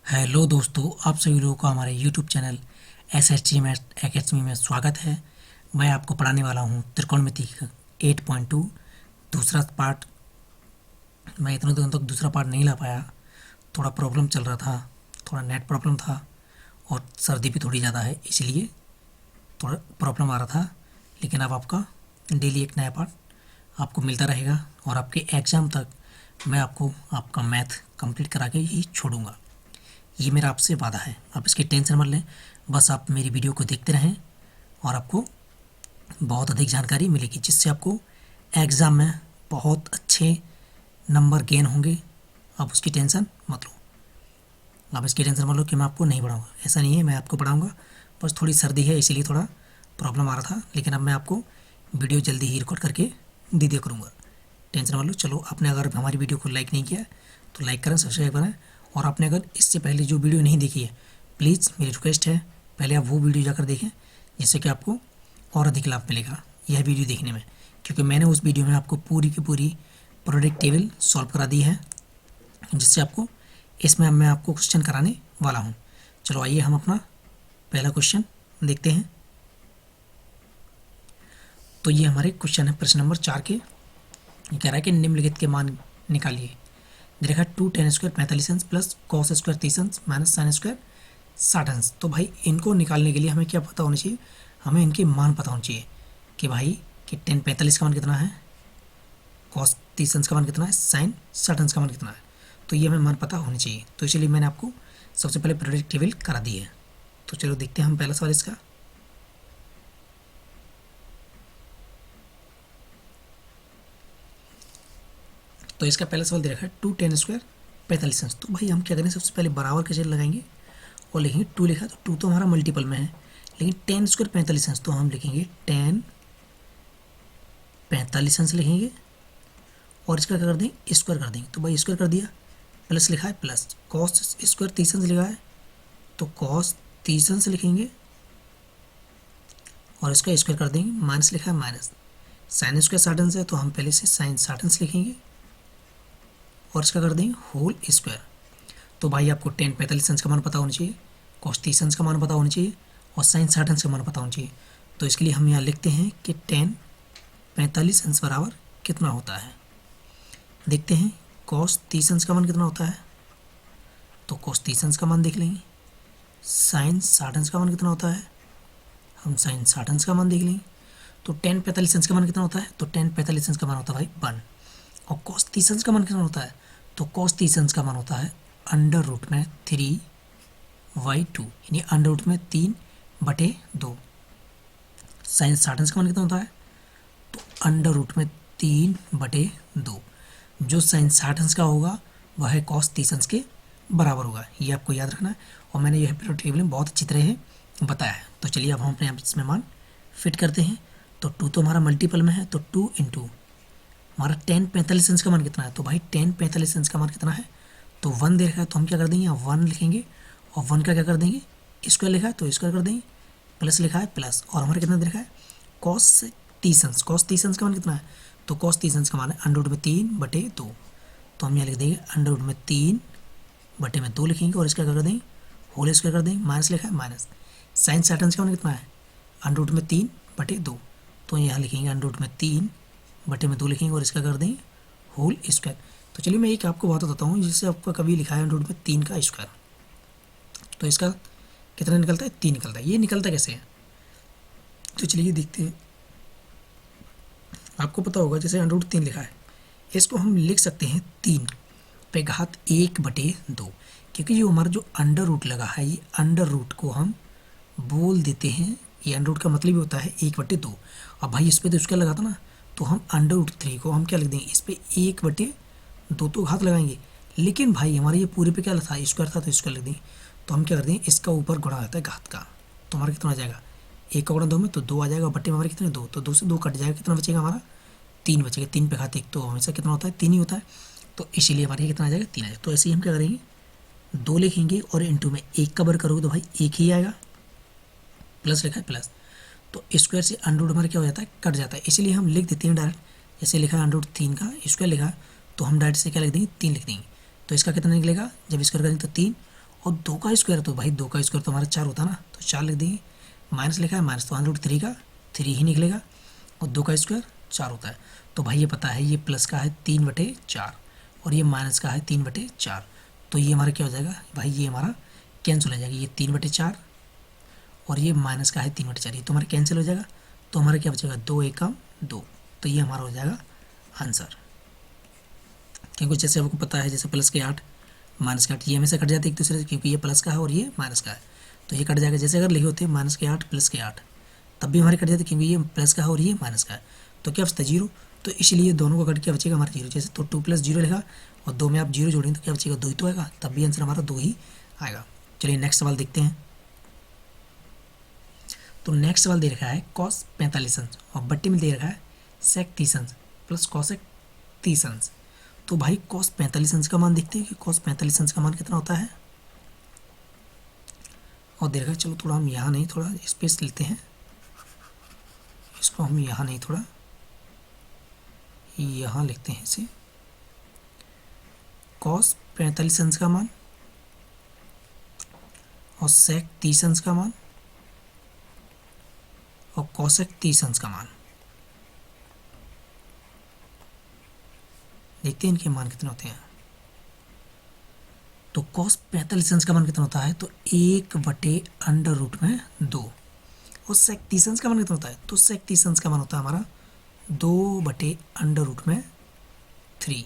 Hello दोस्तों, आप सभी लोगों का हमारे YouTube channel SSG math academy में स्वागत है। मैं आपको पढ़ाने वाला हूँ त्रिकोणमिति 8.2 दूसरा पार्ट। मैं इतने दिनों तक दूसरा पार्ट नहीं ला पाया, थोड़ा प्रॉब्लम चल रहा था, थोड़ा नेट प्रॉब्लम था और सर्दी भी थोड़ी ज़्यादा है, इसलिए थोड़ा प्रॉब्लम आ रहा था। लेकिन अब आपका डेली एक नया पार्ट आपको मिलता रहेगा और आपके एग्ज़ाम तक मैं आपको आपका मैथ कंप्लीट करा के ही छोड़ूंगा। ये मेरा आपसे वादा है, आप इसकी टेंशन मत लें। बस आप मेरी वीडियो को देखते रहें और आपको बहुत अधिक जानकारी मिलेगी, जिससे आपको एग्ज़ाम में बहुत अच्छे नंबर गेन होंगे। आप उसकी टेंशन मत लो। आप इसकी टेंशन मत लो कि मैं आपको नहीं पढ़ाऊँगा, ऐसा नहीं है, मैं आपको पढ़ाऊँगा। बस थोड़ी सर्दी है इसीलिए थोड़ा प्रॉब्लम आ रहा था, लेकिन अब मैं आपको वीडियो जल्दी ही रिकॉर्ड करके दे दिया करूँगा। टेंशन मत लो। चलो, आपने अगर हमारी वीडियो को लाइक नहीं किया है तो लाइक करें, सब्सक्राइब करें। और आपने अगर इससे पहले जो वीडियो नहीं देखी है, प्लीज़ मेरी रिक्वेस्ट है पहले आप वो वीडियो जाकर देखें, जिससे कि आपको और अधिक लाभ मिलेगा यह वीडियो देखने में। क्योंकि मैंने उस वीडियो में आपको पूरी की पूरी प्रोडक्ट टेबल सॉल्व करा दी है, जिससे आपको इसमें मैं आपको क्वेश्चन कराने वाला हूँ। चलो आइए हम अपना पहला क्वेश्चन देखते हैं। तो ये हमारे क्वेश्चन है प्रश्न नंबर 4 के। ये कह रहा है कि निम्नलिखित के मान निकालिए। देखा 2 tan स्क्वायर 45 अंश प्लस कॉस स्क्वायर 30 अंश माइनस साइन स्क्वायर 60 अंश। तो भाई इनको निकालने के लिए हमें क्या पता होना चाहिए, हमें इनके मान पता होना चाहिए कि भाई कि टेन 45 का मान कितना है, कॉस 30 अंश का मान कितना है, साइन 60 अंश का मान कितना है। तो ये हमें मान पता होना चाहिए, तो इसलिए मैंने आपको सबसे पहले प्रोडक्ट टेबल करा दी है। तो चलो देखते हैं हम पहला सवाल इसका। तो इसका पहला सवाल दे रखा है 2 tan स्क्वायर 45 अंश। तो भाई हम क्या करें, सबसे पहले बराबर का चिन्ह लगाएंगे और लिखेंगे 2 लिखा, तो 2 तो हमारा मल्टीपल में है, लेकिन tan स्क्वायर 45 अंश तो हम लिखेंगे tan 45 अंश लिखेंगे और इसका क्या कर देंगे, स्क्वायर कर देंगे। तो भाई स्क्वायर कर दिया, प्लस लिखा है प्लस, कॉस स्क्वायर 30 अंश लिखा है तो कॉस 30 अंश लिखेंगे और इसका स्क्वायर कर देंगे, माइनस लिखा है माइनस, साइन स्क्वायर 60 अंश है तो हम पहले से साइन 60 अंश लिखेंगे और इसका कर देंगे होल स्क्वायर। तो भाई आपको टेन 45 अंश का मान पता होना चाहिए, कॉस 30 अंश का मान पता होना चाहिए और साइन 60 अंश का मान पता होना चाहिए। तो इसके लिए हम यहाँ लिखते हैं कि टेन 45 अंश बराबर कितना होता है। देखते हैं कॉस 30 अंश का मान कितना होता है, तो कॉस 30 अंश का मान देख लेंगे। साइन 60 अंश का मान कितना होता है, हम साइन 60 अंश का मान देख लेंगे। तो टेन 45 अंश का मान कितना होता है, तो टेन 45 अंश का मान होता है भाई 1। और कॉस 30 अंश का मान कितना होता है, तो कॉस 30 अंश का मान होता है अंडर रूट में 3/2, यानी अंडर रूट में 3/2। साइन 60 अंश का मान कितना होता है, तो अंडर रूट में 3/2। जो साइन 60 अंश का होगा वह है कॉस 30 अंश के बराबर होगा, ये आपको याद रखना है। और मैंने यह पीरियड टेबल में बहुत अच्छी तरह है बताया है। तो चलिए अब हम अपने इसमें मान फिट करते हैं। तो 2 तो हमारा मल्टीपल में है, तो 2 इंटू हमारा टेन 45 अंश का मान कितना है, तो भाई टेन 45 अंश का मान कितना है, तो 1 दे रखा है तो हम क्या कर देंगे, 1 लिखेंगे और 1 का क्या कर देंगे, स्क्वायर लिखा है तो स्क्वायर कर देंगे, प्लस लिखा है प्लस, और हमारे कितना दे रखा है कॉस 30 अंश। कॉस 30 अंश का मान कितना है, तो कॉस 30 अंश का मान है अंडर रूट में 3/2। तो हम यहाँ लिख देंगे अंडर रूट में 3/2 लिखेंगे और इसका क्या कर देंगे, होल स्क्वायर कर देंगे, माइनस लिखा है माइनस। साइन 60 अंश का मान कितना है, अंडर रूट में 3/2, तो यहाँ लिखेंगे अंडर रूट में 3/2 लिखेंगे और इसका कर देंगे होल स्क्वायर। तो चलिए मैं एक आपको बात बताता हूँ, जिससे आपका कभी लिखा है अंडर रूट में 3 का स्क्वायर, तो इसका कितना निकलता है, 3 निकलता है। ये निकलता कैसे है, तो चलिए देखते हैं। आपको पता होगा जैसे अंडर रूट 3 लिखा है, इसको हम लिख सकते हैं 3 पे घात 1/2, क्योंकि ये हमारा जो अंडर रूट लगा है, ये अंडर रूट को हम बोल देते हैं, ये अंडर रूट का मतलब ही होता है 1/2। अब भाई इस पर तो इसका लगा था ना, तो हम अंडर रूट 3 को हम क्या लिख देंगे, इस पर 1/2 तो घात लगाएंगे, लेकिन भाई हमारे ये पूरे पे क्या था, स्क्वायर था तो स्क्वायर लिख देंगे। तो हम क्या कर देंगे, इसका ऊपर गुणा आता है घात का, तो हमारा कितना आ जाएगा, 1 का गुणा 2 में तो 2 आ जाएगा, बट्टे में हमारे कितने 2, तो 2 से 2 कट जाएगा, कितना बचेगा हमारा 3 बचेगा। 3 पे घात 1 तो हमेशा कितना होता है, 3 ही होता है, तो इसीलिए हमारे कितना आ जाएगा, 3 आ जाएगा। तो ऐसे ही हम क्या करेंगे, 2 लिखेंगे और इंटू में 1 का वर्ग करोगे तो भाई 1 ही आएगा, प्लस लिखा है प्लस, तो स्क्वायर से अंडर रूट हमारा क्या हो जाता है, कट जाता है, इसीलिए हम लिख देते हैं डायरेक्ट। जैसे लिखा है अंडर रूट 3 का स्क्वायर लिखा, तो हम डायरेक्ट से क्या लिख देंगे, 3 लिख देंगे। तो इसका कितना निकलेगा, जब स्क्वायर करेंगे तो 3, और 2 का स्क्वायर, तो भाई 2 का स्क्वायर तो हमारा 4 होता है ना, तो 4 लिख देंगे। माइनस लिखा है, माइनस तो √3 का 3 ही निकलेगा, और 2 का स्क्वायर 4 होता है। तो भाई ये पता है ये प्लस का है 3/4 और ये माइनस का है 3/4। तो ये हमारा क्या हो जाएगा भाई, ये हमारा कैंसिल हो जाएगा, ये 3/4 और ये माइनस का है 3/4, ये तो हमारा कैंसिल हो जाएगा। तो हमारा क्या बचेगा, 2 एकम 2। तो ये हमारा हो जाएगा आंसर। क्योंकि जैसे आपको पता है जैसे प्लस के 8 माइनस के 8 ये हमेशा कट जाते हैं एक दूसरे से, क्योंकि ये प्लस का है और ये माइनस का है, तो ये कट जाएगा। जैसे अगर लिखे होते माइनस के 8 प्लस के 8 तब भी हमारे कट जाते, क्योंकि ये प्लस का है और ये माइनस का है। तो क्या बचता है 0, तो इसलिए दोनों को कट क्या बचेगा हमारा 0। जैसे तो 2 + 0 लिखा और 2 में आप 0 जोड़ेंगे तो क्या बचेगा 2 ही तो आएगा, तब भी आंसर हमारा 2 ही आएगा। चलिए नेक्स्ट सवाल देखते हैं। तो नेक्स्ट सवाल दे रखा है cos 45 अंश और बट्टे में दे रखा है sec 30 अंश प्लस cosec 30 अंश। तो भाई cos 45 अंश का मान देखते हैं कि cos 45 अंश का मान कितना होता है। और दे रखा है, चलो थोड़ा हम यहाँ नहीं, थोड़ा स्पेस लेते हैं, इसको हम यहाँ नहीं थोड़ा यहाँ लिखते हैं इसे। cos 45 अंश का मान और sec 30 अंश का मान और cosec 30 अंश का मान, देखते हैं इनके मान कितने होते हैं। तो cos 45 अंश का मान कितना होता है, तो 1/√2। और sec 30 अंश का मान कितना होता है, तो sec 30 अंश का मान होता है हमारा 2/√3।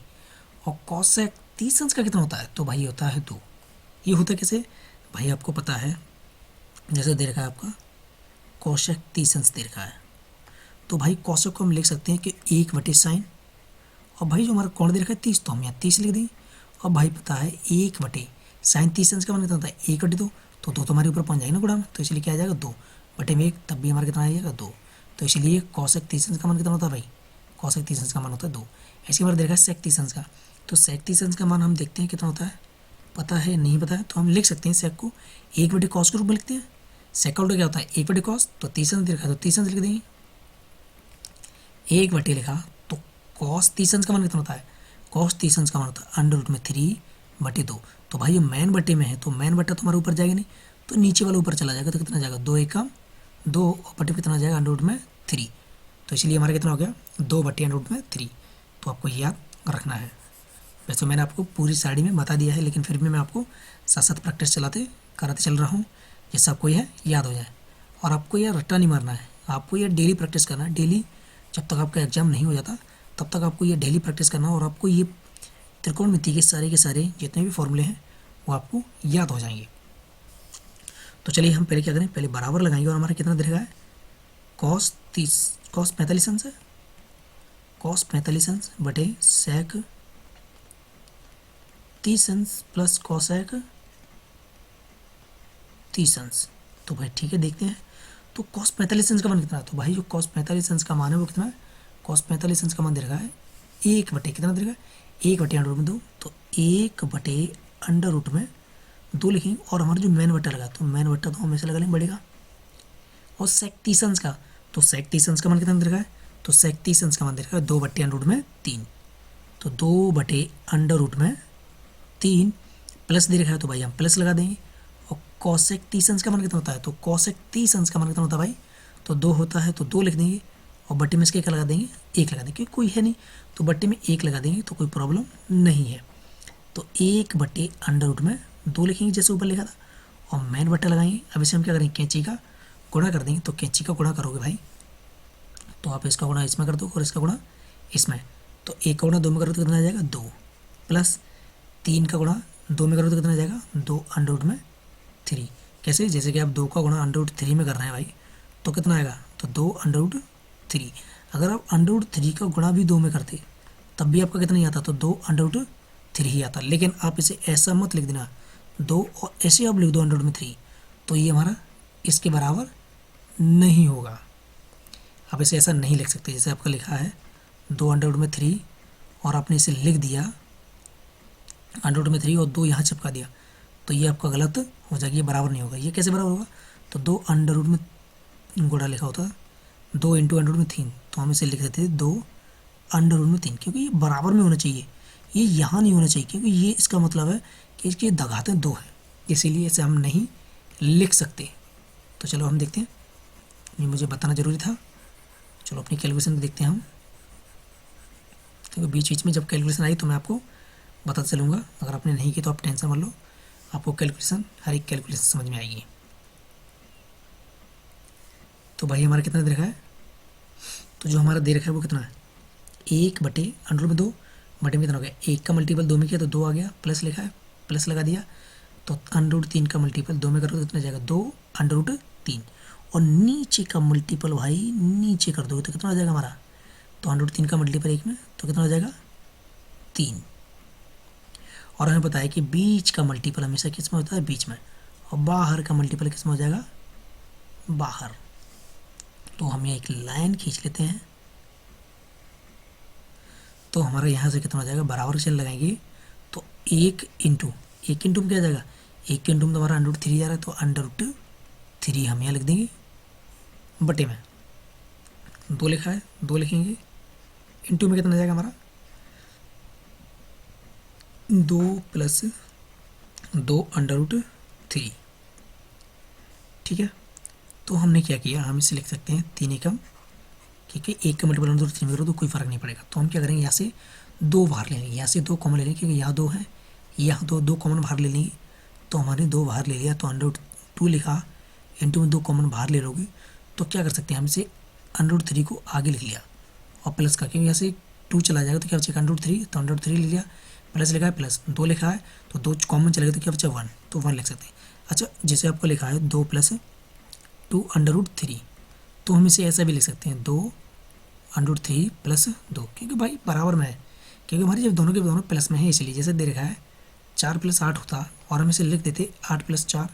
और cosec 30 अंश का कितना होता है, तो भाई होता है 2। ये होता है कैसे भाई, आपको पता है जैसे दे रखा है आपका cosec 30 अंश दे रखा है, तो भाई cosec को हम लिख सकते हैं कि 1/sin, और भाई जो हमारा कोण दे रखा है 30, तो हम यहाँ 30 लिख देंगे। और भाई पता है 1/sin 30 अंश का मान कितना होता है 1/2, तो 2 तो हमारे ऊपर पहुँच जाएगा ना गुणा में, तो इसलिए क्या आ जाएगा 2/1, तब भी हमारा कितना आ जाएगा 2। तो इसलिए cosec 30 अंश का मान कितना होता है भाई, cosec 30 अंश का मान होता है 2। ऐसे हमारा दे रखा है sec 30 अंश का, तो sec 30 अंश का मान हम देखते हैं कितना होता है, पता है नहीं पता है, तो हम लिख सकते हैं sec को 1/cos के रूप में लिखते हैं। sec का उल्टा क्या होता है 1/cos, तो 30 अंश लिखा तो 30 अंश लिख देंगे। 1/, लिखा तो cos 30 अंश का मान कितना होता है, cos 30 अंश का मान होता है √3/2। तो भाई ये मैन बटे में है, तो मैन बटा तो हमारे ऊपर जाएगा नहीं, तो नीचे वाला ऊपर चला जाएगा, तो कितना जाएगा 2 एकम 2 और बटे में कितना जाएगा √3। तो इसलिए हमारा कितना हो गया 2/√3। तो आपको याद रखना है। वैसे मैंने आपको पूरी साड़ी में बता दिया है, लेकिन फिर भी मैं आपको साथ साथ प्रैक्टिस कराते चल रहा हूँ, जिससे आपको यह याद हो जाए। और आपको यह रट्टा नहीं मारना है, आपको यह डेली प्रैक्टिस करना है। डेली जब तक आपका एग्जाम नहीं हो जाता तब तक आपको ये डेली प्रैक्टिस करना, और आपको ये त्रिकोणमिति के सारे जितने भी फॉर्मूले हैं वो आपको याद हो जाएंगे। तो चलिए हम पहले क्या करें, पहले बराबर लगाएंगे। और हमारा कितना दिखेगा है cos 45 अंश है, cos 45 अंश बटे sec 30 अंश प्लस cosec 30 अंश। तो भाई ठीक है, देखते हैं। तो cos 45 अंश का मान कितना है, तो भाई जो cos 45 अंश का मान है वो कितना है, cos 45 अंश का मान दे रखा है 1/, कितना दे रखा है 1/√2, तो 1/√2 लिखेंगे। और हमारा जो मैन बट्टा लगा, तो मैन बट्टा तो हमेशा लगा लेंगे बढ़ेगा। और sec 30 अंश का, तो sec 30 अंश का मान कितना दे रखा है, तो sec 30 अंश का मान दे रखा है 2/√3। तो 2/√3 प्लस दे रखा है, तो भाई हम प्लस लगा देंगे। और cosec 30 अंश का मान कितना होता है, तो cosec 30 अंश का मान कितना होता है भाई, तो 2 होता है, तो 2 लिख देंगे। और बट्टे में इसके क्या लगा देंगे 1 लगा देंगे, क्योंकि कोई है नहीं, तो बट्टे में 1 लगा देंगे तो कोई प्रॉब्लम नहीं है। तो 1/√2 लिखेंगे जैसे ऊपर लिखा था, और मैन बट्टा लगाएंगे। अब इसे हम क्या करेंगे, कैंची का गुणा कर देंगे। तो कैंची का गुणा करोगे भाई, तो आप इसका गुणा इसमें कर दो और इसका गुणा इसमें, तो 1 का गुणा 2 में करोगे तो कितना आ जाएगा 2, प्लस 3 का गुणा 2 में करोगे तो कितना आ जाएगा 2/3। कैसे, जैसे कि आप 2 का गुणा √3 में कर रहे हैं भाई, तो कितना आएगा, तो 2/3। अगर आप √3 का गुणा भी 2 में करते तब भी आपका कितना ही आता, तो 2/3 ही आता। लेकिन आप इसे ऐसा मत लिख देना 2 और ऐसे आप लिख दो √3, तो ये हमारा इसके बराबर नहीं होगा। आप इसे ऐसा नहीं लिख सकते, जैसे आपका लिखा है 2/3 और आपने इसे लिख दिया √3 और 2 यहाँ चिपका दिया, तो ये आपका गलत हो जाएगा, ये बराबर नहीं होगा। ये कैसे बराबर होगा, तो 2 गुणा लिखा होता 2 × √3, तो हम इसे लिख देते थे 2 √3, क्योंकि ये बराबर में होना चाहिए, ये यहाँ नहीं होना चाहिए, क्योंकि ये इसका मतलब है कि इसकी दघातें 2 है। इसीलिए इसे हम नहीं लिख सकते। तो चलो हम देखते हैं, ये मुझे बताना ज़रूरी था। चलो अपनी कैलकुलेशन देखते हैं हम, क्योंकि बीच बीच में जब कैलकुलेशन आई तो मैं आपको बताता चलूँगा। अगर आपने नहीं की तो आप टेंशन मत लो, आपको कैलकुलेशन हर एक कैलकुलेशन समझ में आएगी। तो भाई हमारा कितना दे रखा है, तो जो हमारा दे रखा है वो कितना है, 1/√2 बटे में कितना हो गया, 1 का मल्टीपल 2 में किया तो 2 आ गया, प्लस लिखा है, प्लस लगा दिया। तो √3 का मल्टीपल 2 में करोगे तो कितना जाएगा, 2√3। और नीचे का मल्टीपल भाई नीचे कर दोगे तो कितना हो जाएगा हमारा, तो √3 का मल्टीपल 1 में तो कितना हो जाएगा 3। और हमें पता है कि बीच का मल्टीपल हमेशा किस में होता है, बीच में, और बाहर का मल्टीपल किस में हो जाएगा, बाहर। तो हम ये एक लाइन खींच लेते हैं। तो हमारा यहाँ से कितना हो जाएगा, बराबर चिन्ह लगाएंगे तो 1 इंटू में क्या जाएगा, 1 इंटू में तो हमारा √3 जा रहा है, तो √3 हम यहाँ लिख देंगे, बटे में 2 लिखा है 2 लिखेंगे, इंटू में कितना जाएगा हमारा 2 + 2√3। ठीक है, तो हमने क्या किया, हम इसे लिख सकते हैं 3 एकम, क्योंकि 1 का मल्टीपल √3 में करो तो कोई फ़र्क नहीं पड़ेगा। तो हम क्या करेंगे, यहाँ से 2 बाहर ले लेंगे, यहाँ से 2 कॉमन ले लेंगे, क्योंकि यहाँ 2 है, यहाँ 2 कॉमन बाहर ले लेंगे। तो हमारे 2 बाहर ले लिया, तो √2 लिखा, इंटू में 2 कॉमन बाहर ले लोगे तो क्या कर सकते हैं, हम इसे √3 को आगे लिख लिया और प्लस का, क्योंकि यहाँ से 2 चला जाएगा तो क्या बचेगा √3, तो √3 ले लिया, प्लस लिखा है, प्लस 2 लिखा है तो 2 कॉमन चलेगा तो क्या बचा 1, तो 1 लिख सकते हैं। अच्छा, जैसे आपको लिखा है 2 + 2√3, तो हम इसे ऐसा भी लिख सकते हैं 2√3 + 2, क्योंकि भाई बराबर में है, क्योंकि हमारे जब दोनों के दोनों प्लस में है, इसलिए जैसे दे रखा है 4 + 8 होता और हम इसे लिख देते 8 + 4,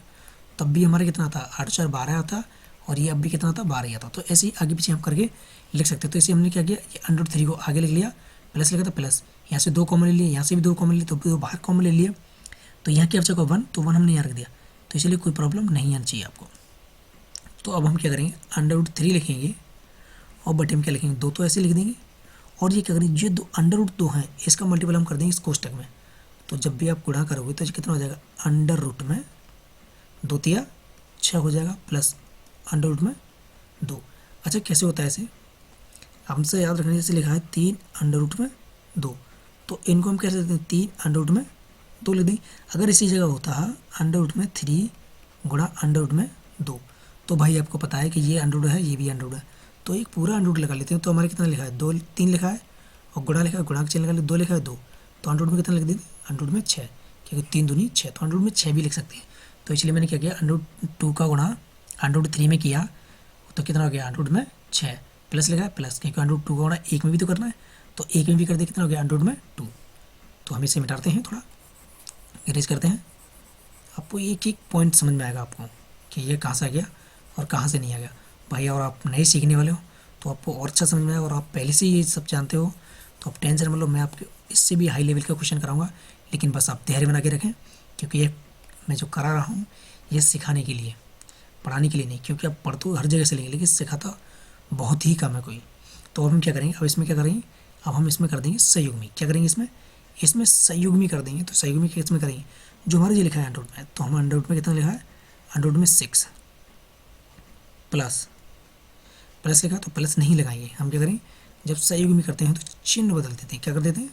तब भी हमारे कितना आता, 8 + 4 12 आता, और ये अब भी कितना आता, 12 ही आता। तो ऐसे ही आगे पीछे हम करके लिख सकते हैं। तो इसे हमने क्या किया, ये √3 को आगे लिख लिया, प्लस लिखा था, प्लस यहाँ से 2 कॉमन ले लिए, यहाँ से भी 2 कॉमन लिए, तो 2 बाहर कॉमन ले लिया, तो यहाँ क्या बचा 1, तो 1 हमने यहाँ रख दिया, तो इसलिए कोई प्रॉब्लम नहीं आनी चाहिए आपको। तो अब हम क्या करेंगे, √3 लिखेंगे और बटे में क्या लिखेंगे, 2 तो ऐसे लिख देंगे, और ये क्या करेंगे, जो √2 है इसका मल्टीपल हम कर देंगे इस कोष्टक में। तो जब भी आप गुणा करोगे तो कितना हो जाएगा, अंडर रूट में 2 × 6 हो जाएगा, प्लस अंडर रूट में 2। अच्छा, कैसे होता है ऐसे, हमसे याद रखने, जैसे लिखा है 3 अंडर रूट में 2, तो इनको हम कैसे लिखते हैं, 3 अंडर रूट में 2 लिख देंगे। अगर इसी जगह होता है अंडर रूट में 3 गुणा अंडर रूट में 2, तो भाई आपको पता है कि ये अंडर रूट है, ये भी अंडर रूट है, तो एक पूरा अंडर रूट लगा लेते हैं। तो हमारे कितना लिखा है, 2 3 लिखा है, और गुणा लिखा है, गुणा के चिन्ह लगा लिया, 2 लिखा है 2, तो अंडर रूट में कितना लिख देंगे, अंडर रूट में 6, क्योंकि 3 दूनी 6, तो अंडर रूट में 6 भी लिख सकते हैं। तो इसलिए मैंने क्या किया, √2 का गुणा √3 में किया, तो कितना हो गया, अंडर रूट में 6, प्लस लिखा है, प्लस, क्योंकि √2 का गुणा 1 में भी तो करना है, तो 1 में भी कर दे, कितना हो गया, अंडर रूट में 2। तो हम इसे मिटाते हैं, थोड़ा इरेज करते हैं, आपको एक एक पॉइंट समझ में आएगा आपको कि ये कहाँ से आ गया और कहाँ से नहीं आ गया भाई। और आप नए सीखने वाले हो तो आपको और अच्छा समझ में आएगा, और आप पहले से ये सब जानते हो तो आप टेंशन मत लो, मैं आपके इससे भी हाई लेवल का क्वेश्चन कराऊंगा, लेकिन बस आप धैर्य बना के रखें, क्योंकि ये मैं जो करा रहा हूँ ये सिखाने के लिए, पढ़ाने के लिए नहीं, क्योंकि आप पढ़ तो हर जगह से लेंगे लेकिन सिखाता बहुत ही कम है कोई। तो अब हम क्या करेंगे, अब इसमें क्या करेंगे, अब हम इसमें कर देंगे संयुग्मी, क्या करेंगे इसमें संयुग्मी कर देंगे। तो संयुग्मी किस में करेंगे, जो हमारे ये लिखा है अंडर रूट में, तो हम अंडर रूट में कितना लिखा है, अंडर रूट में 6, प्लस लिखा तो प्लस नहीं लगाएंगे, हम क्या करेंगे, जब संयुग्मी करते हैं तो चिन्ह बदल देते हैं, क्या कर देते हैं,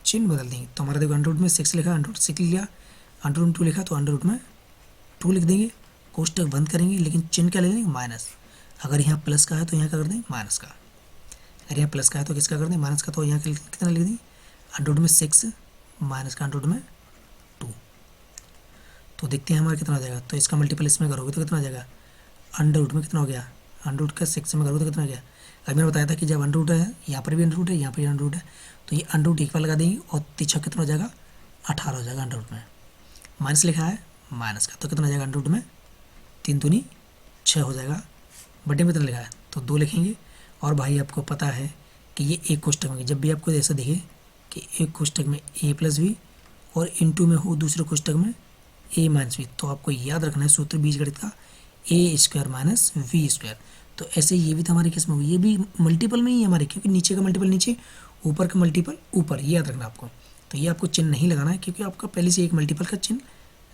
चिन्ह बदल देंगे। तो हमारा देखो अंडर रूट में 6 लिखा, अंडर रूट 6 लिया, अंडर रूट 2 लिखा तो अंडर रूट में 2 लिख देंगे, कोष्टक बंद करेंगे, लेकिन चिन्ह क्या ले लेंगे, माइनस। अगर यहाँ प्लस का है तो यहाँ क्या कर देंगे, माइनस का, अगर यहाँ प्लस का है तो किसका कर दें, माइनस का, तो यहाँ कितना लिख देंगे, अंडर रूट में 6 माइनस का अंडर रूट में 2। तो देखते हैं हमारा कितना हो जाएगा, तो इसका मल्टीपल इसमें करोगे तो कितना हो जाएगा, अंडर रूट में कितना हो गया, अंडर रूट का 6 में करोगे तो कितना हो गया। अभी मैंने बताया था कि जब अंडर रूट है, यहाँ पर भी अंडर रूट है, यहाँ पर भी अंडर रूट है, तो ये अंडर रूट इक्वल लगा देंगे, और 3 कितना हो जाएगा, 18 हो जाएगा अंडर रूट में, माइनस लिखा है माइनस का, तो कितना हो जाएगा अंडर रूट में 3 दूनी 6 हो जाएगा, बटे में कितना लिखा है तो 2 लिखेंगे। और भाई आपको पता है कि ये एक कोष्टक में, जब भी आपको ऐसा दिखे कि एक कोष्टक में a+b और इनटू में हो दूसरे कोष्टक में a-b, तो आपको याद रखना है सूत्र बीजगणित का, a² - v²। तो ऐसे ये भी तो हमारे केस में होगी, ये भी मल्टीपल में ही है हमारे, क्योंकि नीचे का मल्टीपल नीचे, ऊपर का मल्टीपल ऊपर, ये याद रखना आपको। तो ये आपको चिन्ह नहीं लगाना है, क्योंकि आपका पहले से एक मल्टीपल का चिन्ह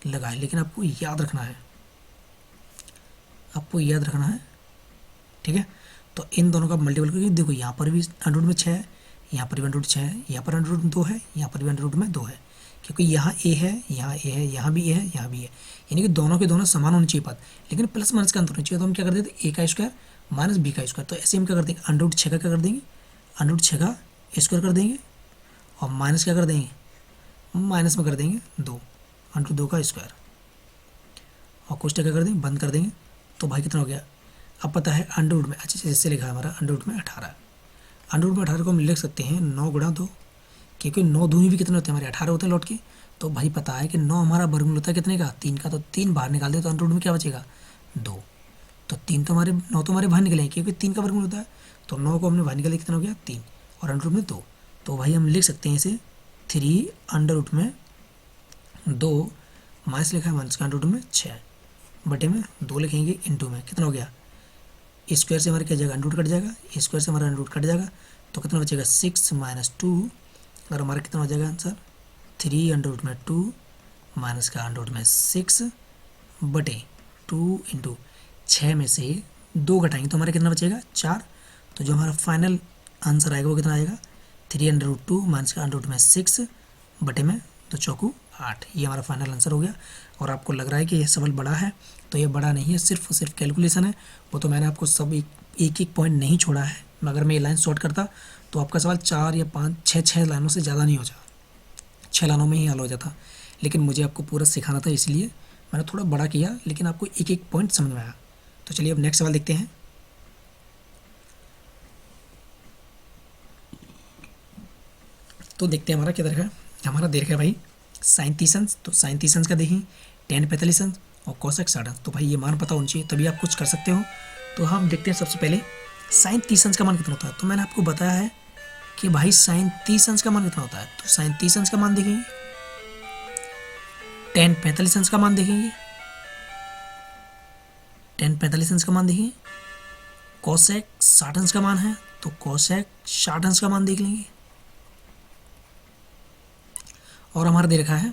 लगाए, लेकिन आपको याद रखना है, आपको याद रखना है, ठीक है। तो इन दोनों का मल्टीपल करके देखो, यहाँ पर भी अंडर रूट में 6 है, यहाँ पर भी अंडर रूट 6 है, यहाँ पर अंडर रूट में 2 है, यहाँ पर भी अंडर रूट में 2 है, क्योंकि यहाँ ए है, यहाँ ए है, यहाँ भी ए है, यहाँ भी है, यानी कि दोनों के दोनों समान होने चाहिए पद, लेकिन प्लस माइनस का अंतर होना चाहिए। तो हम क्या कर देते, ए का स्क्वायर माइनस बी का स्क्वायर। तो ऐसे हम क्या कर देंगे, अंडर रूट 6 का क्या कर देंगे, अंडर रूट 6 का स्क्वायर कर देंगे, और माइनस क्या कर देंगे, माइनस में कर देंगे 2, अंडर रूट 2 का स्क्वायर, और कुछ क्या कर देंगे, बंद कर देंगे। तो भाई कितना हो गया, अब पता है अंडर रूट में, अच्छा जैसे लिखा है हमारा अंडर रूट में 18, अंडर रूट में 18 को हम लिख सकते हैं 9 गुणा 2, क्योंकि 9 दूनी भी कितने होते हैं, हमारे 18 होते हैं लौट के। तो भाई पता है कि 9 हमारा वर्गमूल होता है कितने का, 3 का, तो 3 बाहर निकाल दे तो अंडर रूट में क्या बचेगा, 2। तो 3 तो हमारे 9 तो हमारे बाहर निकले क्योंकि 3 का वर्गमूल होता है, तो 9 को हमने बाहर निकाले, कितना हो गया 3, और अंडर रूट में 2। तो भाई हम लिख सकते हैं इसे 3 अंडर रूट में 2, माइनस लिखा है माइनस का अंडर रूट में 6 बटे में 2 लिखेंगे इंटू में, कितना हो गया, स्क्वायर से हमारे क्या जाएगा, अंडर रूट कट जाएगा, स्क्वायर से हमारा अंडर रूट कट जाएगा, तो कितना बचेगा 6 माइनस 2, और हमारा कितना हो जाएगा आंसर 3 अंडर रूट में 2 माइनस का अंडर रूट में 6 बटे 2 इंटू 6 में से 2 घटाएंगे तो हमारा कितना बचेगा 4। तो जो हमारा फाइनल आंसर आएगा वो कितना आएगा 3 अंडर रूट 2 माइनस का अंडर रूट में 6 बटे में 2 चौकू 8। ये हमारा फाइनल आंसर हो गया। और आपको लग रहा है कि यह सवाल बड़ा है, तो ये बड़ा नहीं है, सिर्फ और सिर्फ कैलकुलेशन है। वो तो मैंने आपको सब एक एक पॉइंट नहीं छोड़ा है, मगर मैं ये लाइन शॉर्ट करता तो आपका सवाल 4 या 5 6 लाइनों से ज़्यादा नहीं हो जाता, 6 लाइनों में ही हल हो जाता। लेकिन मुझे आपको पूरा सिखाना था, इसलिए मैंने थोड़ा बड़ा किया, लेकिन आपको एक एक पॉइंट समझ में आया। तो चलिए अब नेक्स्ट सवाल देखते हैं। तो देखते हैं हमारा क्या दे रखा है, हमारा दे रखा है भाई साइन 30 तो साइन 30 का देखिए tan 45 और cosec 60। तो भाई ये मान पता होना चाहिए तभी आप कुछ कर सकते हो। तो हम देखते हैं सबसे पहले साइन 30 का मान कितना होता है। तो मैंने आपको बताया है कि भाई साइन 30 का मान कितना होता है। तो साइन 30 का मान देखेंगे, tan 45 का मान देखेंगे, tan 45 का मान देखेंगे, cosec 60 का मान है तो cosec 60 का मान देख लेंगे, और हमारा दे रखा है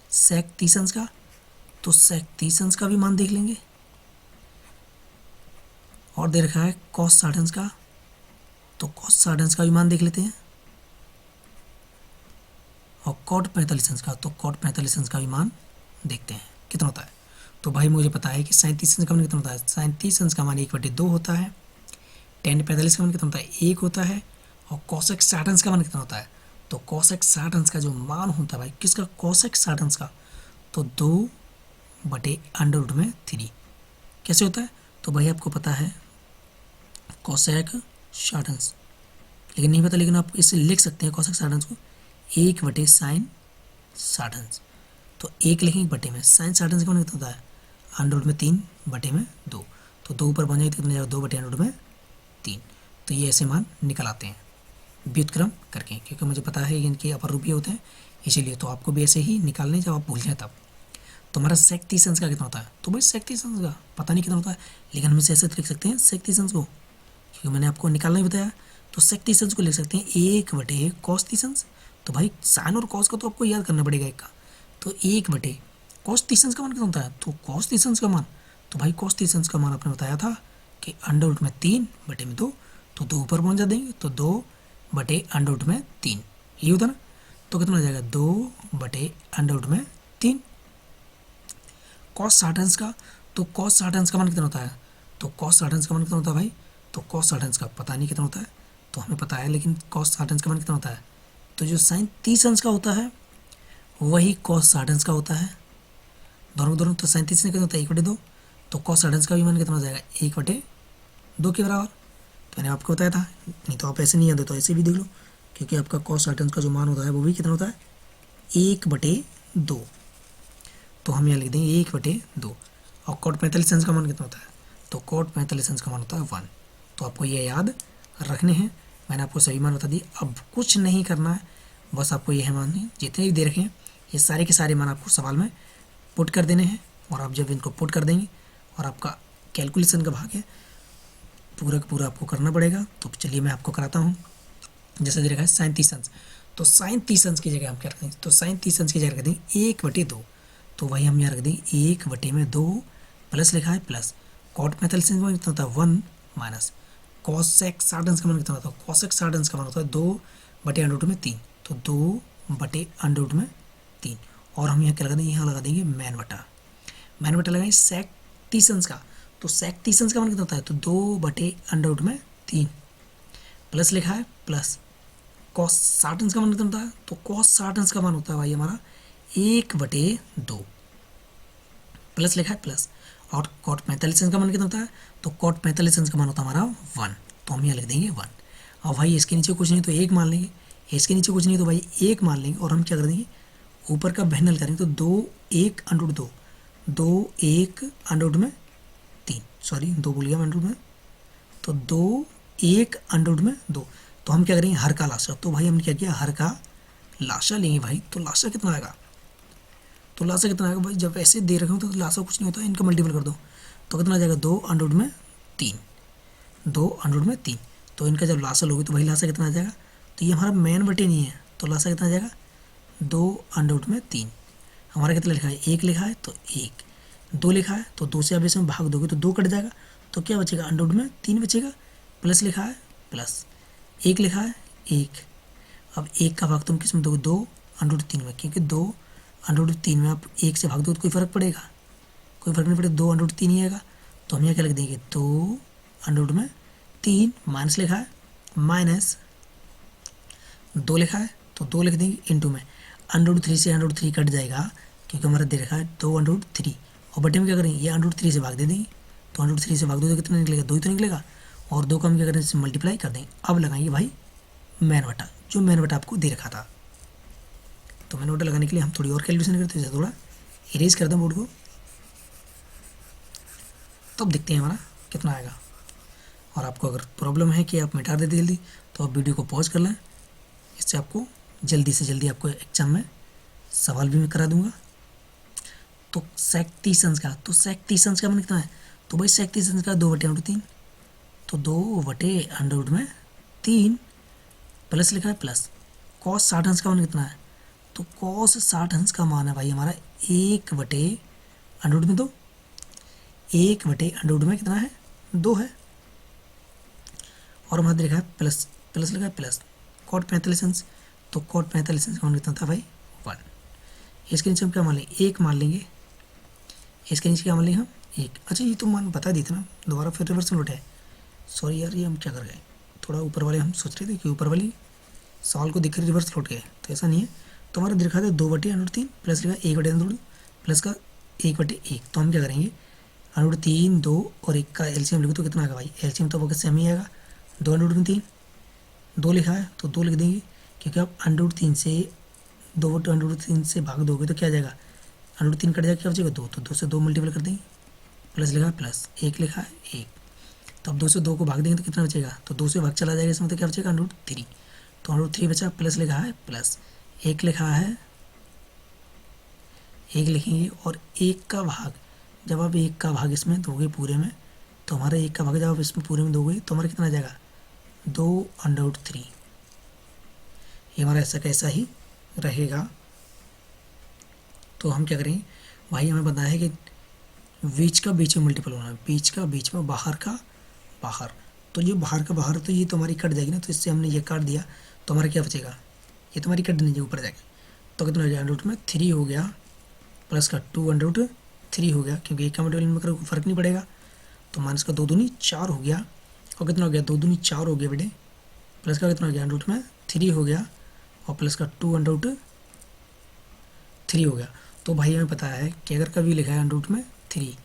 sec 30 का, तो sec 30 का भी मान देख लेंगे, और दे रखा है cos 60 का, तो cos 60 का भी मान देख लेते हैं, और cot 45 का, तो cot 45 का भी मान देखते हैं कितना होता है। तो भाई मुझे पता है कि साइन 30 का मान कितना होता है। साइन 30 का मान 1/2 होता है, tan 45 का मान कितना होता है 1 होता है, और cosec 60 का मान कितना होता है। तो cosec 60 का जो मान होता है भाई किसका, cosec 60 का, तो 2/√3 कैसे होता है। तो भाई आपको पता है cosec 60, लेकिन नहीं पता, लेकिन आप इसे लिख सकते हैं cosec 60 को 1/sin 60। तो 1 लिखेंगे बटे में साइन 60 का मान कितना होता है, √3/2। तो 2 ऊपर बन जाएगी तो कितना जाएगा 2/√3। तो ये ऐसे मान निकल आते हैं व्युत्क्रम करके, क्योंकि मुझे पता है इनके अपर रूप होते हैं, इसीलिए। तो आपको भी ऐसे ही निकालने जब आप भूल जाए तब। तो हमारा sec 30 का कितना होता है। तो भाई sec 30 का पता नहीं कितना होता है, लेकिन हम इसे ऐसे लिख सकते हैं sec 30 को, क्योंकि मैंने आपको निकालना ही बताया। तो sec 30 को लिख सकते हैं 1/cos 30। तो भाई साइन और cos का तो आपको याद करना पड़ेगा एक का, तो 1/cos 30 का मान कितना होता है। तो cos 30 का मान, तो भाई cos 30 का मान आपने बताया था कि √3/2, तो 2 ऊपर पहुँचा देंगे तो 2/√3 ये होता ना। तो कितना हो जाएगा 2/√3। cos 60 का, तो cos 60 का मान कितना होता है। तो cos 60 का मान कितना होता है भाई, तो cos 60 का पता नहीं कितना होता है, तो हमें पता है, लेकिन cos 60 का मान कितना होता है। तो जो साइन 30 का होता है वही cos 60 का होता है, दोनों। तो साइन 30 कितना होता है 1/2, तो cos 60 का भी मान कितना हो जाएगा 1/2 के बराबर। तो मैंने आपको बताया था, नहीं तो आप ऐसे नहीं आते तो ऐसे भी देख लो, क्योंकि आपका cos 60 का जो मान होता है वो भी कितना होता है 1/2। तो हम यहाँ लिख देंगे 1/2। और cot 45 का मान कितना होता है, तो cot 45 का मान होता है 1। तो आपको ये याद रखने हैं, मैंने आपको सही मान बता दिए। अब कुछ नहीं करना है, बस आपको यह मान जितने भी दे रखे हैं ये सारे के सारे मान आपको सवाल में पुट कर देने हैं, और आप जब इनको पुट कर देंगे और आपका कैलकुलेशन का भाग है पूरा का पूरा आपको करना पड़ेगा। तो चलिए मैं आपको कराता हूँ। जैसे दे रखा है साइन 30, तो साइन 30 की जगह हम क्या रखेंगे, तो साइन 30 की जगह रख देंगे 1/2। तो वही हम यहाँ रख देंगे 1/2 प्लस लिखा है प्लस कॉट 45 का मान कितना होता है 1 माइनस कॉसेक 60 का मान कितना होता है कॉसेक 60 का मान होता है 2/√3 तो 2/√3 और हम यहाँ क्या लगा देंगे यहाँ लगा देंगे मैन बटा लगाएंगे सेक 30 का तो सेक 30 का मान कितना होता है तो 2/√3 प्लस लिखा है प्लस कॉस 60 का मान कितना होता है तो कॉस 60 का मान होता है भाई हमारा 1/2 प्लस लिखा है प्लस और कॉट 45 का मान कितना होता है तो कॉट 45 का मान होता है हमारा 1 तो हम यहाँ लिख देंगे 1 और भाई इसके नीचे कुछ नहीं तो 1 मान लेंगे इसके नीचे कुछ नहीं तो भाई 1 मान लेंगे और हम क्या कर देंगे ऊपर का भिन्नल करेंगे तो 2 1/2 सॉरी 2 भूल गया मैं अंडर में तो 1/2 तो हम क्या करेंगे हर का लाशा तो भाई हमने क्या किया हर का लाशा लेंगे भाई तो लाशा कितना आएगा तो लाशा कितना आएगा भाई जब ऐसे दे रखे हो तो लाशा कुछ नहीं होता इनका मल्टीपल कर दो तो कितना आ जाएगा 2/3 तो इनका जब लाशा लोगे तो भाई लाशा कितना आ जाएगा तो ये हमारा मेन बटे नहीं है तो लाशा कितना आ जाएगा 2/3 हमारा कितना लिखा है 1 लिखा है तो 1 2 लिखा है तो 2 से अब इसमें भाग दोगे तो 2 कट जाएगा तो क्या बचेगा √3 बचेगा प्लस लिखा है प्लस 1 लिखा है 1 अब 1 का भाग तुम किस में दोगे 2/3 में क्योंकि 2/3 में आप 1 से भाग दो तो कोई फ़र्क पड़ेगा कोई फ़र्क नहीं पड़ेगा 2/3 ही आएगा तो हम यहाँ क्या लिख देंगे 2/3 माइनस लिखा है माइनस 2 लिखा है तो 2 लिख देंगे इंटू में √3 से √3 कट जाएगा क्योंकि हमारा दे रखा है 2/3 और बटे में क्या करेंगे ये √3 से भाग दे देंगे तो √3 से भाग दो तो कितना निकलेगा 2 ही तो निकलेगा और 2 का हम क्या करेंगे इससे मल्टीप्लाई कर देंगे अब लगाएंगे भाई मैन बटा जो मैन बटा आपको दे रखा था तो मैन बटा लगाने के लिए हम थोड़ी और कैलकुलेशन करते हैं थोड़ा इरेज कर दें बोर्ड को तब देखते हैं हमारा कितना आएगा और आपको अगर प्रॉब्लम है कि आप मिटा देते जल्दी तो आप वीडियो को पॉज कर लें इससे आपको जल्दी से जल्दी आपको एग्जाम में सवाल भी मैं करा दूंगा तो सेक 30 अंश का मान कितना है तो भाई सेक 30 अंश का 2/√3 तो 2/√3 प्लस लिखा है प्लस कॉस 60 अंश का मान कितना है तो कॉस 60 अंश का मान है भाई हमारा 1/√2 1/√2 में कितना है 2 है और हमारा लिखा है प्लस लिखा है प्लस कॉट 45 अंश तो कॉट 45 अंश का मान कितना था भाई 1 इसके नीचे हम क्या मान लेंगे 1 मान लेंगे इसके नीचे क्या मान लेंगे हम 1 अच्छा ये तो मान बता दी थी ना दोबारा फिर रिवर्स में लौटा है सॉरी यार ये हम क्या कर गए थोड़ा ऊपर वाले हम सोच रहे थे कि ऊपर वाली सवाल को देख कर रिवर्स लौट गए तो ऐसा नहीं है तो हमारा दिखा था 2/√3 प्लस लिखा 1/√2 प्लस का 1/1 तो हम क्या करेंगे √3 2 और 1 का एलसीएम लिखो तो कितना आएगा भाई एलसीएम तो वो सेम ही आएगा 2/√3 2 लिखा है तो 2 लिख देंगे क्योंकि आप √3 से 2/√3 से भाग दोगे तो क्या आ जाएगा √3 कट जाएगा क्या बचेगा 2 तो 2 से 2 मल्टीपल कर देंगे प्लस लिखा है प्लस 1 लिखा है 1 तो अब 2 से 2 को भाग देंगे तो कितना बचेगा तो 2 से भाग चला जाएगा इसमें तो क्या बचेगा √3 तो √3 बचा प्लस लिखा है प्लस 1 लिखा है 1 लिखेंगे और 1 का भाग जब आप 1 का भाग इसमें दोगे पूरे में तो हमारा 1 का भाग जब आप इसमें पूरे में दोगे तो हमारा कितना आ जाएगा 2/3 ये हमारा ऐसा कैसा ही रहेगा तो हम क्या करेंगे भाई हमें पता है कि बीच का बीच में मल्टीपल होना है बीच का बीच में बाहर का बाहर तो ये बाहर का बाहर तो ये तो हमारी कट जाएगी ना तो इससे हमने ये काट दिया तो हमारा क्या बचेगा ये तो हमारी कट नहीं ऊपर जाएगी तो कितना हो जाएगा √3 हो गया प्लस का 2/3 हो गया क्योंकि एक का मल्टीपल में करो फर्क नहीं पड़ेगा तो माइनस का 2 दूनी 4 हो गया और कितना हो गया 2 दूनी 4 हो गया बेटे प्लस का कितना हो गया √3 हो गया और प्लस का 2/3 हो गया तो भाई हमें पता है कि अगर कभी लिखा है √3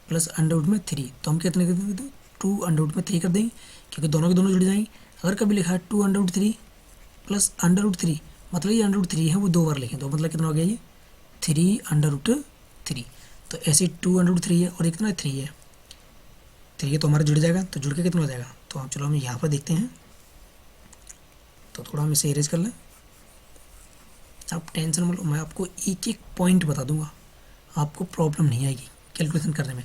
प्लस √3 तो हम कितने कर देंगे 2/3 कर देंगे क्योंकि दोनों के दोनों जुड़ जाएंगे अगर कभी लिखा है 2/3 प्लस √3 मतलब ये √3 है वो 2 बार लिखें तो मतलब कितना हो गया ये 3/3 तो ऐसे 2/3 है और कितना 3 है 3 तो हमारा जुड़ जाएगा तो जुड़ के कितना हो जाएगा तो हम चलो हम यहाँ पर देखते हैं तो थोड़ा हम इसे इरेज कर लें आप टेंशन मत लो मैं आपको एक एक पॉइंट बता दूंगा आपको प्रॉब्लम नहीं आएगी कैलकुलेशन करने में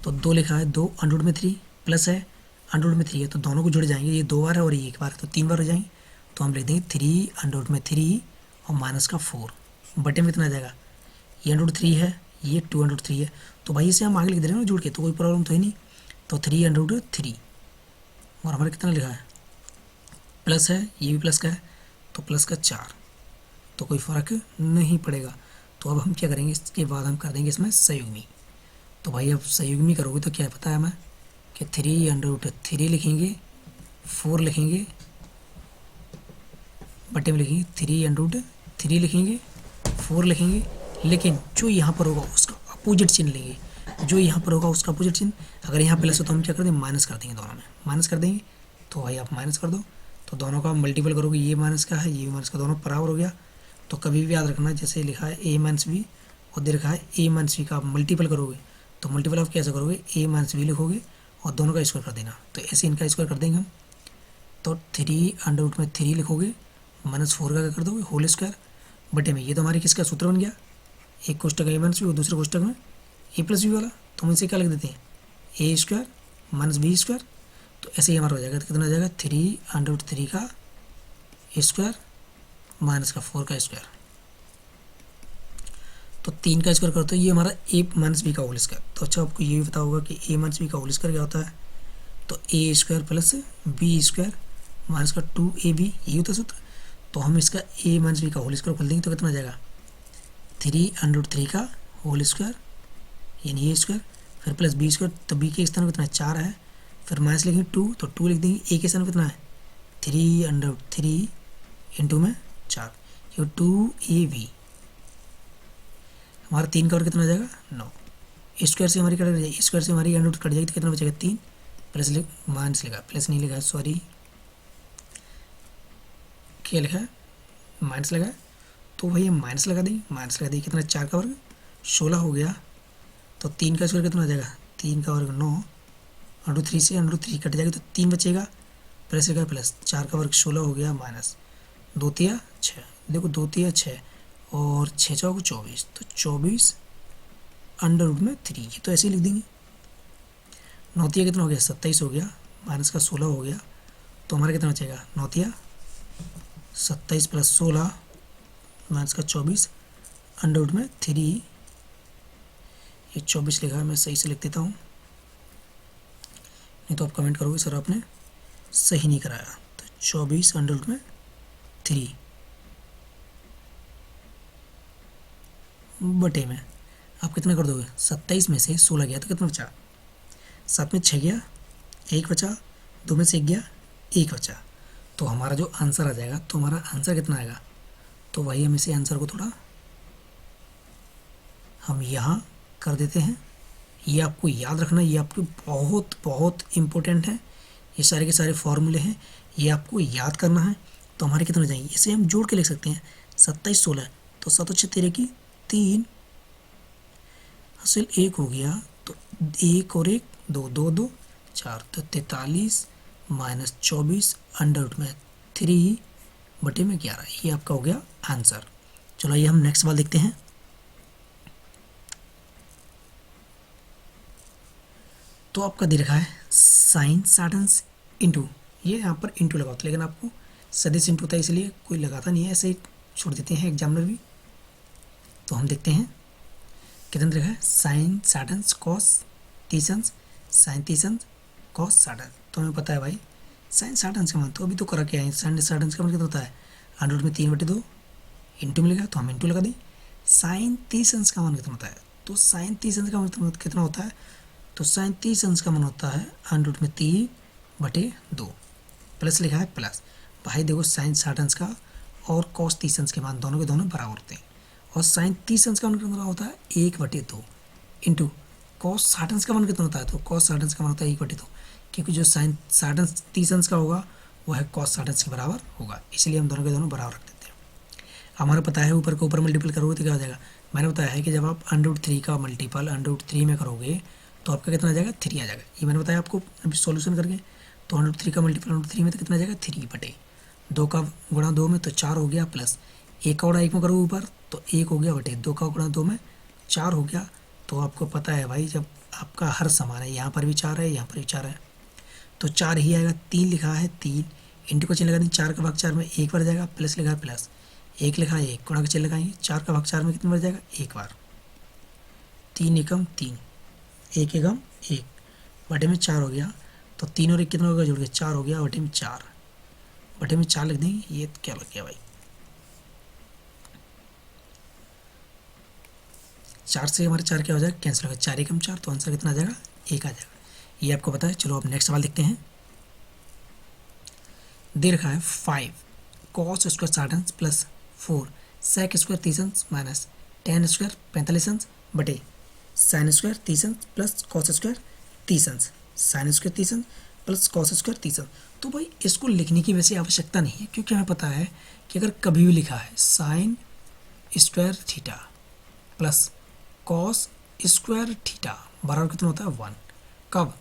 तो 2 लिखा है 2/3 प्लस है √3 है तो दोनों को जुड़ जाएंगे ये 2 बार है और ये 1 बार है तो 3 बार हो जाएंगे तो हम लिख देंगे 3/3 और माइनस का 4 बटे में कितना आ जाएगा ये √3 है ये 2√3 है, तो भाई इसे हम आगे लिख दे रहे हैं ना जोड़ के, तो कोई प्रॉब्लम तो है नहीं। तो 3√3 और हमारा कितना लिखा है प्लस है, ये भी प्लस का है, तो प्लस का 4, तो कोई फ़र्क नहीं पड़ेगा। तो अब हम क्या करेंगे, इसके बाद हम कर देंगे इसमें संयुग्मी। तो भाई अब संयुग्मी करोगे तो क्या पता है हमें कि 3√3 लिखेंगे, 4 लिखेंगे, बटे में लिखेंगे 3√3 लिखेंगे, 4 लिखेंगे, लेकिन जो यहाँ पर होगा उसका अपोजिट चिन्ह लेंगे, जो यहाँ पर होगा उसका अपोजिट चिन्ह। अगर यहाँ प्लस हो तो हम क्या कर देंगे, माइनस कर देंगे, दोनों में माइनस कर देंगे। तो भाई आप माइनस कर दो, तो दोनों का मल्टीपल करोगे, ये माइनस का है, ये माइनस का, दोनों बराबर हो गया। तो कभी भी याद रखना, जैसे लिखा है a माइनस बी और दे रखा है a माइनस बी का आप मल्टीपल करोगे, तो मल्टीपल आप कैसे करोगे, a माइनस बी लिखोगे और दोनों का स्क्वायर कर देना। तो ऐसे इनका स्क्वायर कर देंगे हम, तो 3√3 लिखोगे, -4 का क्या कर दोगे होल स्क्वायर, बटे में ये तो हमारे किसका सूत्र बन गया, एक कोष्टक a माइनस बी और दूसरे कोष्टक में a प्लस बी वाला, तो हम इसे क्या लिख देते हैं a square minus B square. तो ऐसे ही हमारा हो जाएगा, तो कितना हो जाएगा 3√3 का स्क्वायर माइनस का 4 का स्क्वायर। तो 3 का स्क्वायर करते हो, ये हमारा a माइनस बी का होल स्क्वायर। तो अच्छा आपको ये भी पता होगा कि a माइनस बी का होल स्क्वायर क्या होता है, तो a स्क्वायर प्लस बी स्क्वायर माइनस का 2ab, ये होता है सूत्र। तो हम इसका a माइनस बी का होल स्क्वायर खोल देंगे, तो कितना आ जाएगा 3√3 का होल स्क्वायर यानी a स्क्वायर, फिर प्लस बी स्क्वायर, तो b के स्थान पर कितना 4 है, फिर माइनस लिखेंगे 2, तो 2 लिख देंगे, a के स्थान पर कितना है 3√3 इंटू में 4, ये 2ab, हमारा 3 का और कितना आ जाएगा 9, स्क्वायर से हमारी कट जाएगी, स्क्वायर से हमारी अंडर रूट कट जाएगी, तो कितना बचेगा 3, प्लस माइनस लिखा, प्लस नहीं लिखा, सॉरी क्या लिखा है माइनस लगा है, तो वही हम माइनस लगा देंगे, माइनस लगा देंगे, कितना 4 का वर्ग 16 हो गया। तो 3 का स्क्वायर कितना हो जाएगा 3 का वर्ग 9, √3 से √3 कट जाएगी, तो 3 बचेगा, प्लस लिखा प्लस 4 का वर्ग 16 हो गया, माइनस 2 तिया 6, देखो 2 तिया 6 और 6 चौक 24, तो 24 अंडर रूट में 3, ये तो ऐसे ही लिख देंगे। 9 तिया कितना हो गया 27 हो गया, माइनस का 16 हो गया, तो हमारा कितना बचेगा 9 तिया 27 प्लस 16 माइनस का 24 अंडर रूट में 3, ये 24 लिखा है, मैं सही से लिख देता हूँ, नहीं तो आप कमेंट करोगे सर आपने सही नहीं कराया। तो 24 अंडर रूट में 3 बटे में आप कितना कर दोगे, 27 में से 16 गया तो कितना बचा, 7 में 6 गया, 1 बचा, 2 में से 1 गया, 1 बचा, तो हमारा जो आंसर आ जाएगा, तो हमारा आंसर कितना आएगा, तो वही हम इसे आंसर को थोड़ा हम यहाँ कर देते हैं। ये आपको याद रखना, ये आपके बहुत बहुत इम्पोर्टेंट है, ये सारे के सारे फॉर्मूले हैं, ये आपको याद करना है। तो हमारे कितने हो जाएंगे, इसे हम जोड़ के लिख सकते हैं, 27 16, तो 7 और 6 13 की 3 हासिल 1 हो गया, तो 1 और 1 2 2 2 4, तो 43 माइनस 24 अंडर रूट में 3 बटे में 11, ये आपका हो गया आंसर। चलो ये हम नेक्स्ट सवाल देखते हैं। तो आपका दे रखा है साइन साटन्स इंटू, ये यहाँ पर इंटू लगाओ, लेकिन आपको सदिश इंटू था इसलिए कोई लगाता नहीं है, ऐसे ही छोड़ देते हैं एग्जामिनर भी। तो हम देखते हैं कितना दे रखा है, साइन साटन्स कॉस तीसंस, साइन तीसंस कॉस साटन। तो हमें पता है भाई साइन साटन्स का मान, तो अभी तो करा क्या है, साइन साटन्स का मान कितना होता है अंडर रूट में 3 बटे 2 इंटू मिलेगा, तो हम इंटू लगा दें। साइन तीसंस का मान कितना होता है, तो साइन तीसंस का मान कितना होता है, तो साइन 30 अंश का मान होता है अंडर रूट में 3 बटे 2, प्लस लिखा है प्लस। भाई देखो साइन 60 अंश का और कॉस 30 अंश के मान दोनों के दोनों बराबर होते हैं, और साइन 30 अंश का मान कितना होता है 1 बटे 2 इंटू कॉस 60 अंश का मान कितना होता है, तो कॉस 60 अंश का मान होता है 1 बटे 2, क्योंकि जो साइन 60 अंश 30 अंश का होगा वह है कॉस 60 अंश के बराबर होगा, इसलिए हम दोनों के दोनों बराबर रख देते हैं। हमारा पता है ऊपर के ऊपर मल्टीपल करोगे तो क्या हो जाएगा, मैंने बताया है कि जब आप अंडर रूट 3 का मल्टीपल अंडर रूट 3 में करोगे तो आपका कितना आ जाएगा 3 आ जाएगा, ये मैंने बताया आपको अभी सॉल्यूशन करके। तो अंडर रूट 3 का मल्टीपल अंडर रूट 3 में तो कितना आ जाएगा 3 बटे 2 का गुणा 2 में तो 4 हो गया, प्लस 1 का गुणा 1 में करोगे ऊपर तो 1 हो गया बटे 2 का गुणा 2 में 4 हो गया। तो आपको पता है भाई जब आपका हर समान है, यहाँ पर भी 4 है यहाँ पर भी 4 है, तो 4 ही आएगा। 3 लिखा है 3 इंटू का चिन्ह लगा देंगे, 4 का भाग 4 में 1 बार जाएगा, प्लस लिखा है प्लस 1 लिखा है 1 गुणा का चिन्ह लगाएंगे, 4 का भाग 4 में कितनी बार जाएगा 1 बार, तीन एकम तीन, एक एकम एक, बटे में चार हो गया, तो तीन और एक कितना होगा जुड़ के चार हो गया, बटे में चार, बटे में चार लिख देंगे। ये क्या लग गया भाई, चार से हमारे चार क्या हो जाएगा, कैंसिल हो गया, चार एकम चार, तो आंसर कितना आ जाएगा, एक आ जाएगा। ये आपको पता है। चलो अब नेक्स्ट सवाल देखते हैं। दे रखा है 5 cos square 60 plus 4 sec square 30 minus ten square 45 बटे sine square 30 plus cos square 30, sine square 30 plus cos square 30। तो भाई इसको लिखने की वैसे आवश्यकता नहीं है, क्योंकि हमें पता है कि अगर कभी भी लिखा है sine square theta plus cos square theta बराबर कितना होता है, 1। कब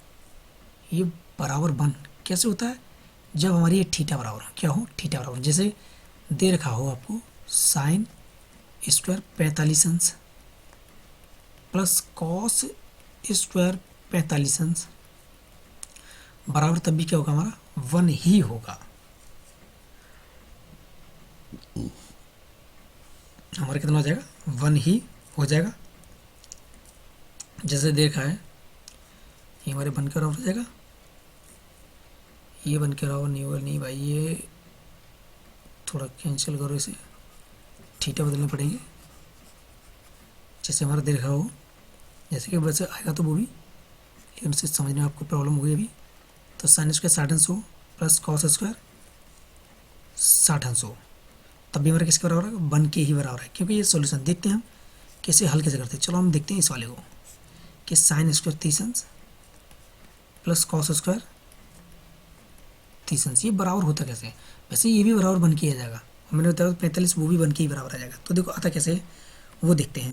ये बराबर 1 कैसे होता है, जब हमारी ये थीटा बराबर हो, क्या हो, थीटा बराबर, जैसे दे रखा हो आपको sine square 45 plus cos square 45 बराबर, तब भी क्या होगा हमारा 1 ही होगा। हमारा कितना हो जाएगा, 1 ही हो जाएगा। जैसे देखा है ये हमारे बन के बराबर हो जाएगा, ये बन के बराबर नहीं होगा, नहीं भाई ये थोड़ा कैंसिल करो, इसे थीटा बदलने पड़ेंगे। जैसे हमारा दे रखा हो, जैसे कि वैसे आएगा तो वो भी, लेकिन उसे समझने में आपको प्रॉब्लम होगी अभी। तो sine square 60 plus cos square 60, तब भी हमारा किसके बराबर है, 1 के ही बराबर है। क्योंकि ये सॉल्यूशन देखते हैं हम कैसे हल कैसे करते हैं। चलो हम देखते हैं इस वाले को कि sign square 30 plus cos square 30 ये बराबर होता कैसे। वैसे ये भी बराबर 1 के आ जाएगा, मैंने बताया 45 वो भी 1 के ही बराबर आ जाएगा। तो देखो आता कैसे वो देखते हैं।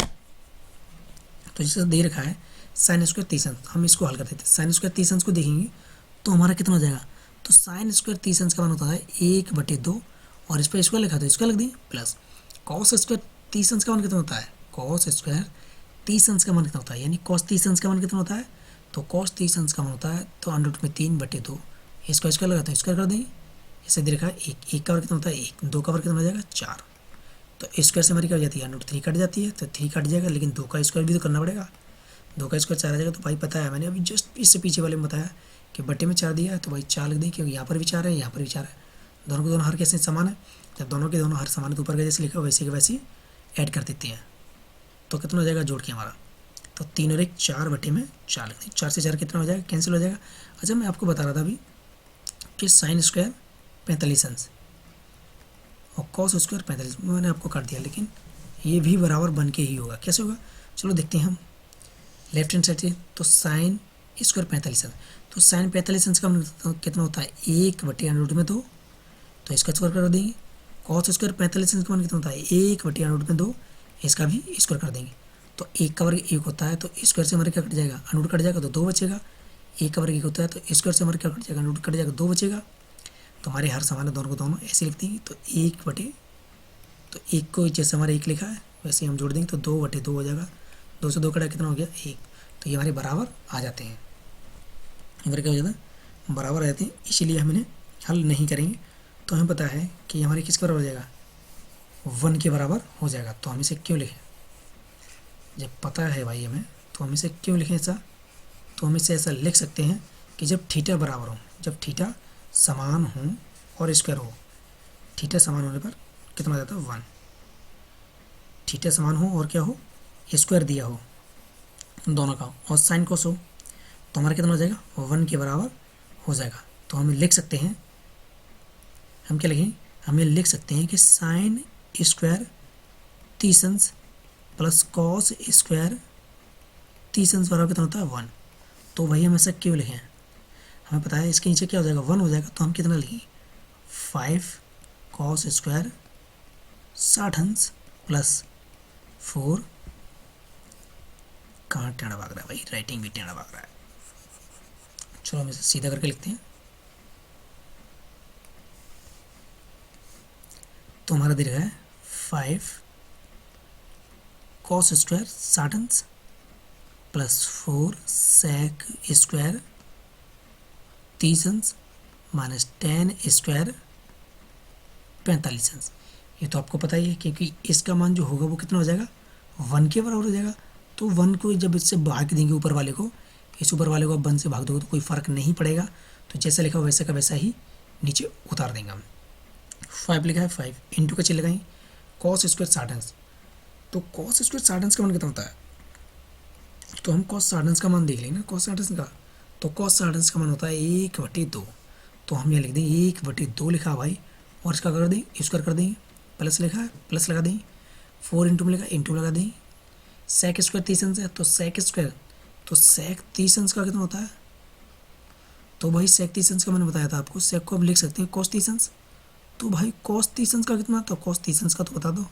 तो जैसे दे रखा है साइन स्क्वायर 30, हम इसको हल कर देते हैं। साइन स्क्वायर 30 को देखेंगे तो हमारा कितना हो जाएगा, तो साइन स्क्वायर 30 का मान होता है 1/2, और इस पर स्क्वायर लिखा तो इसका लग देंगे, प्लस कॉस स्क्वायर 30 का मान कितना होता है, कॉस स्क्वायर 30 का मान कितना होता है, यानी कॉस 30 का मान कितना होता है, तो कॉस 30 का मान होता है तो अंडर रूट में 3/2, इसका स्क्वायर लगा तो स्क्वायर कर देंगे। जैसे दे रखा है एक का वर्ग कितना होता है, 1, 2 का वर्ग कितना हो जाएगा 4, तो स्क्वायर से हमारी क्या हो जाती है, अंडर रूट 3 कट जाती है, तो 3 कट जाएगा, लेकिन 2 का स्क्वायर भी तो करना पड़ेगा, 2 का स्क्वायर 4 आ जाएगा। तो भाई पता है मैंने अभी जस्ट इससे पीछे वाले में बताया कि बटे में 4 दिया है, तो भाई 4 लिख दें, क्योंकि यहाँ पर भी 4 है, यहाँ पर भी 4 है, दोनों के दोनों हर कैसे समान है, जब दोनों के दोनों हर समान के ऊपर का जैसे लिखा वैसे के वैसे ऐड कर देते हैं, तो कितना हो जाएगा जोड़ के हमारा, तो 3 और 1 4 बटे में 4 लिख दें। 4 से 4 कितना हो जाएगा, कैंसिल हो जाएगा। अच्छा मैं आपको बता रहा था अभी कि साइन स्क्वायर 45 और कॉस स्क्वायर 45 मैंने आपको कर दिया, लेकिन ये भी बराबर 1 के ही होगा। कैसे होगा, चलो देखते हैं हम लेफ्ट हैंड साइड से। तो साइन स्क्वायर 45, तो साइन 45 का कितना होता है 1/√2, तो इसका स्क्वायर कर देंगे। कॉस स्क्वायर 45 का मान कितना होता है 1/√2, इसका भी स्क्वायर कर देंगे। तो 1 का वर्ग 1 होता है, तो स्क्वायर से हमारे क्या कट जाएगा, √ कट जाएगा, तो 2 बचेगा। 1 का वर्ग 1 होता है, तो स्क्वायर से हमारे क्या कट जाएगा, √ कट जाएगा, 2 बचेगा। तो हमारे हर समान है, दोनों को दोनों ऐसे लिख देंगे। तो 1 को जैसे हमारे 1 लिखा है वैसे हम जोड़ देंगे, तो 2/2 हो जाएगा। 2 से 2 कटा कितना हो गया 1, तो ये हमारे बराबर आ जाते हैं। हमारे क्या हो जाता है, बराबर आ जाते हैं, इसीलिए हम इन्हें हल नहीं करेंगे। तो हमें पता है कि हमारे किसके बराबर हो जाएगा, 1 के बराबर हो जाएगा। तो हम इसे क्यों लिखें, जब पता है भाई हमें, तो हम इसे क्यों लिखें ऐसा, तो हम इसे ऐसा लिख सकते हैं कि जब थीटा बराबर हो, जब थीटा समान हो और स्क्वायर हो, थीटा समान होने पर कितना हो जाता है 1, थीटा समान हो और क्या हो, स्क्वायर दिया हो दोनों का, और साइन कोस हो, तो हमारा कितना हो जाएगा 1 के बराबर हो जाएगा। तो हम लिख सकते हैं, हम क्या लिखें, हमें लिख सकते हैं कि sign square 30 plus cos square 30 बराबर कितना होता है 1। तो वही हम ऐसा क्यों लिखें, हमें पता है इसके नीचे क्या हो जाएगा 1 हो जाएगा। तो हम कितना लिखेंगे 5 कॉस स्क्वायर 60 प्लस 4, कहाँ टेढ़ा भाग रहा है भाई, राइटिंग भी टेढ़ा भाग रहा है। चलो हम इसे सीधा करके लिखते हैं। तो हमारा दे रहा है 5 cos square 60 plus 4 sec square 30 minus ten square 45। ये तो आपको पता ही है, क्योंकि इसका मान जो होगा वो कितना हो जाएगा 1 के बराबर हो जाएगा। तो 1 को जब इससे भाग देंगे ऊपर वाले को, इस ऊपर वाले को आप 1 से भाग दोगे तो कोई फ़र्क नहीं पड़ेगा, तो जैसा लिखा वैसा का वैसा ही नीचे उतार देंगे हम। 5 लिखा है, 5 इंटू का चिल्ल गई कॉस स्क्वायर साठ, तो कॉस स्क्वायर साठ का मान कितना होता है, तो हम कॉस साठ का मान देख लेंगे ना, कॉस साठ का, तो कॉस साठ का मान होता है 1/2, तो हम यहाँ लिख देंगे 1/2 लिखा भाई, और इसका कर दें स्क्वायर कर देंगे, प्लस लिखा है प्लस लगा दें, 4 इंटू में लिखा इंटू लगा दें, सेक स्क्वायर 30 अंश है, तो सेक स्क्वायर, तो सेक 30 अंश का कितना होता है, तो भाई सेक 30 अंश का मैंने बताया था आपको, सेक को आप लिख सकते हैं कॉस 30 अंश, तो भाई कॉस 30 अंश का कितना, तो कॉस 30 अंश का तो बता दो,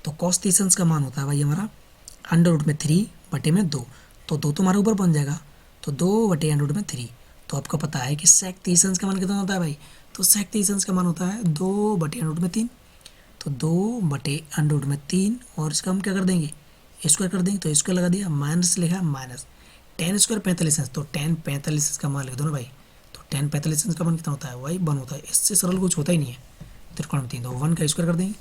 तो कॉस 30 अंश का मान होता है भाई हमारा अंडर रूट में 3/2, तो 2 तो हमारे ऊपर बन जाएगा, तो 2/√3, तो आपको पता है कि सेक 30 अंश का मान कितना होता है भाई, तो सेक 30 अंश का मान होता है 2/√3, तो 2/√3, और इसका हम क्या कर देंगे स्क्वायर कर देंगे, तो स्क्वायर लगा दिया, माइनस लिखा माइनस टेन स्क्वायर 45 अंश, तो टेन 45 अंश का मान लिख दो ना भाई, तो टेन 45 अंश का मान कितना होता है भाई 1 होता है, इससे सरल कुछ होता ही नहीं है, त्रिकोणमिति, तो 1 का स्क्वायर कर देंगे,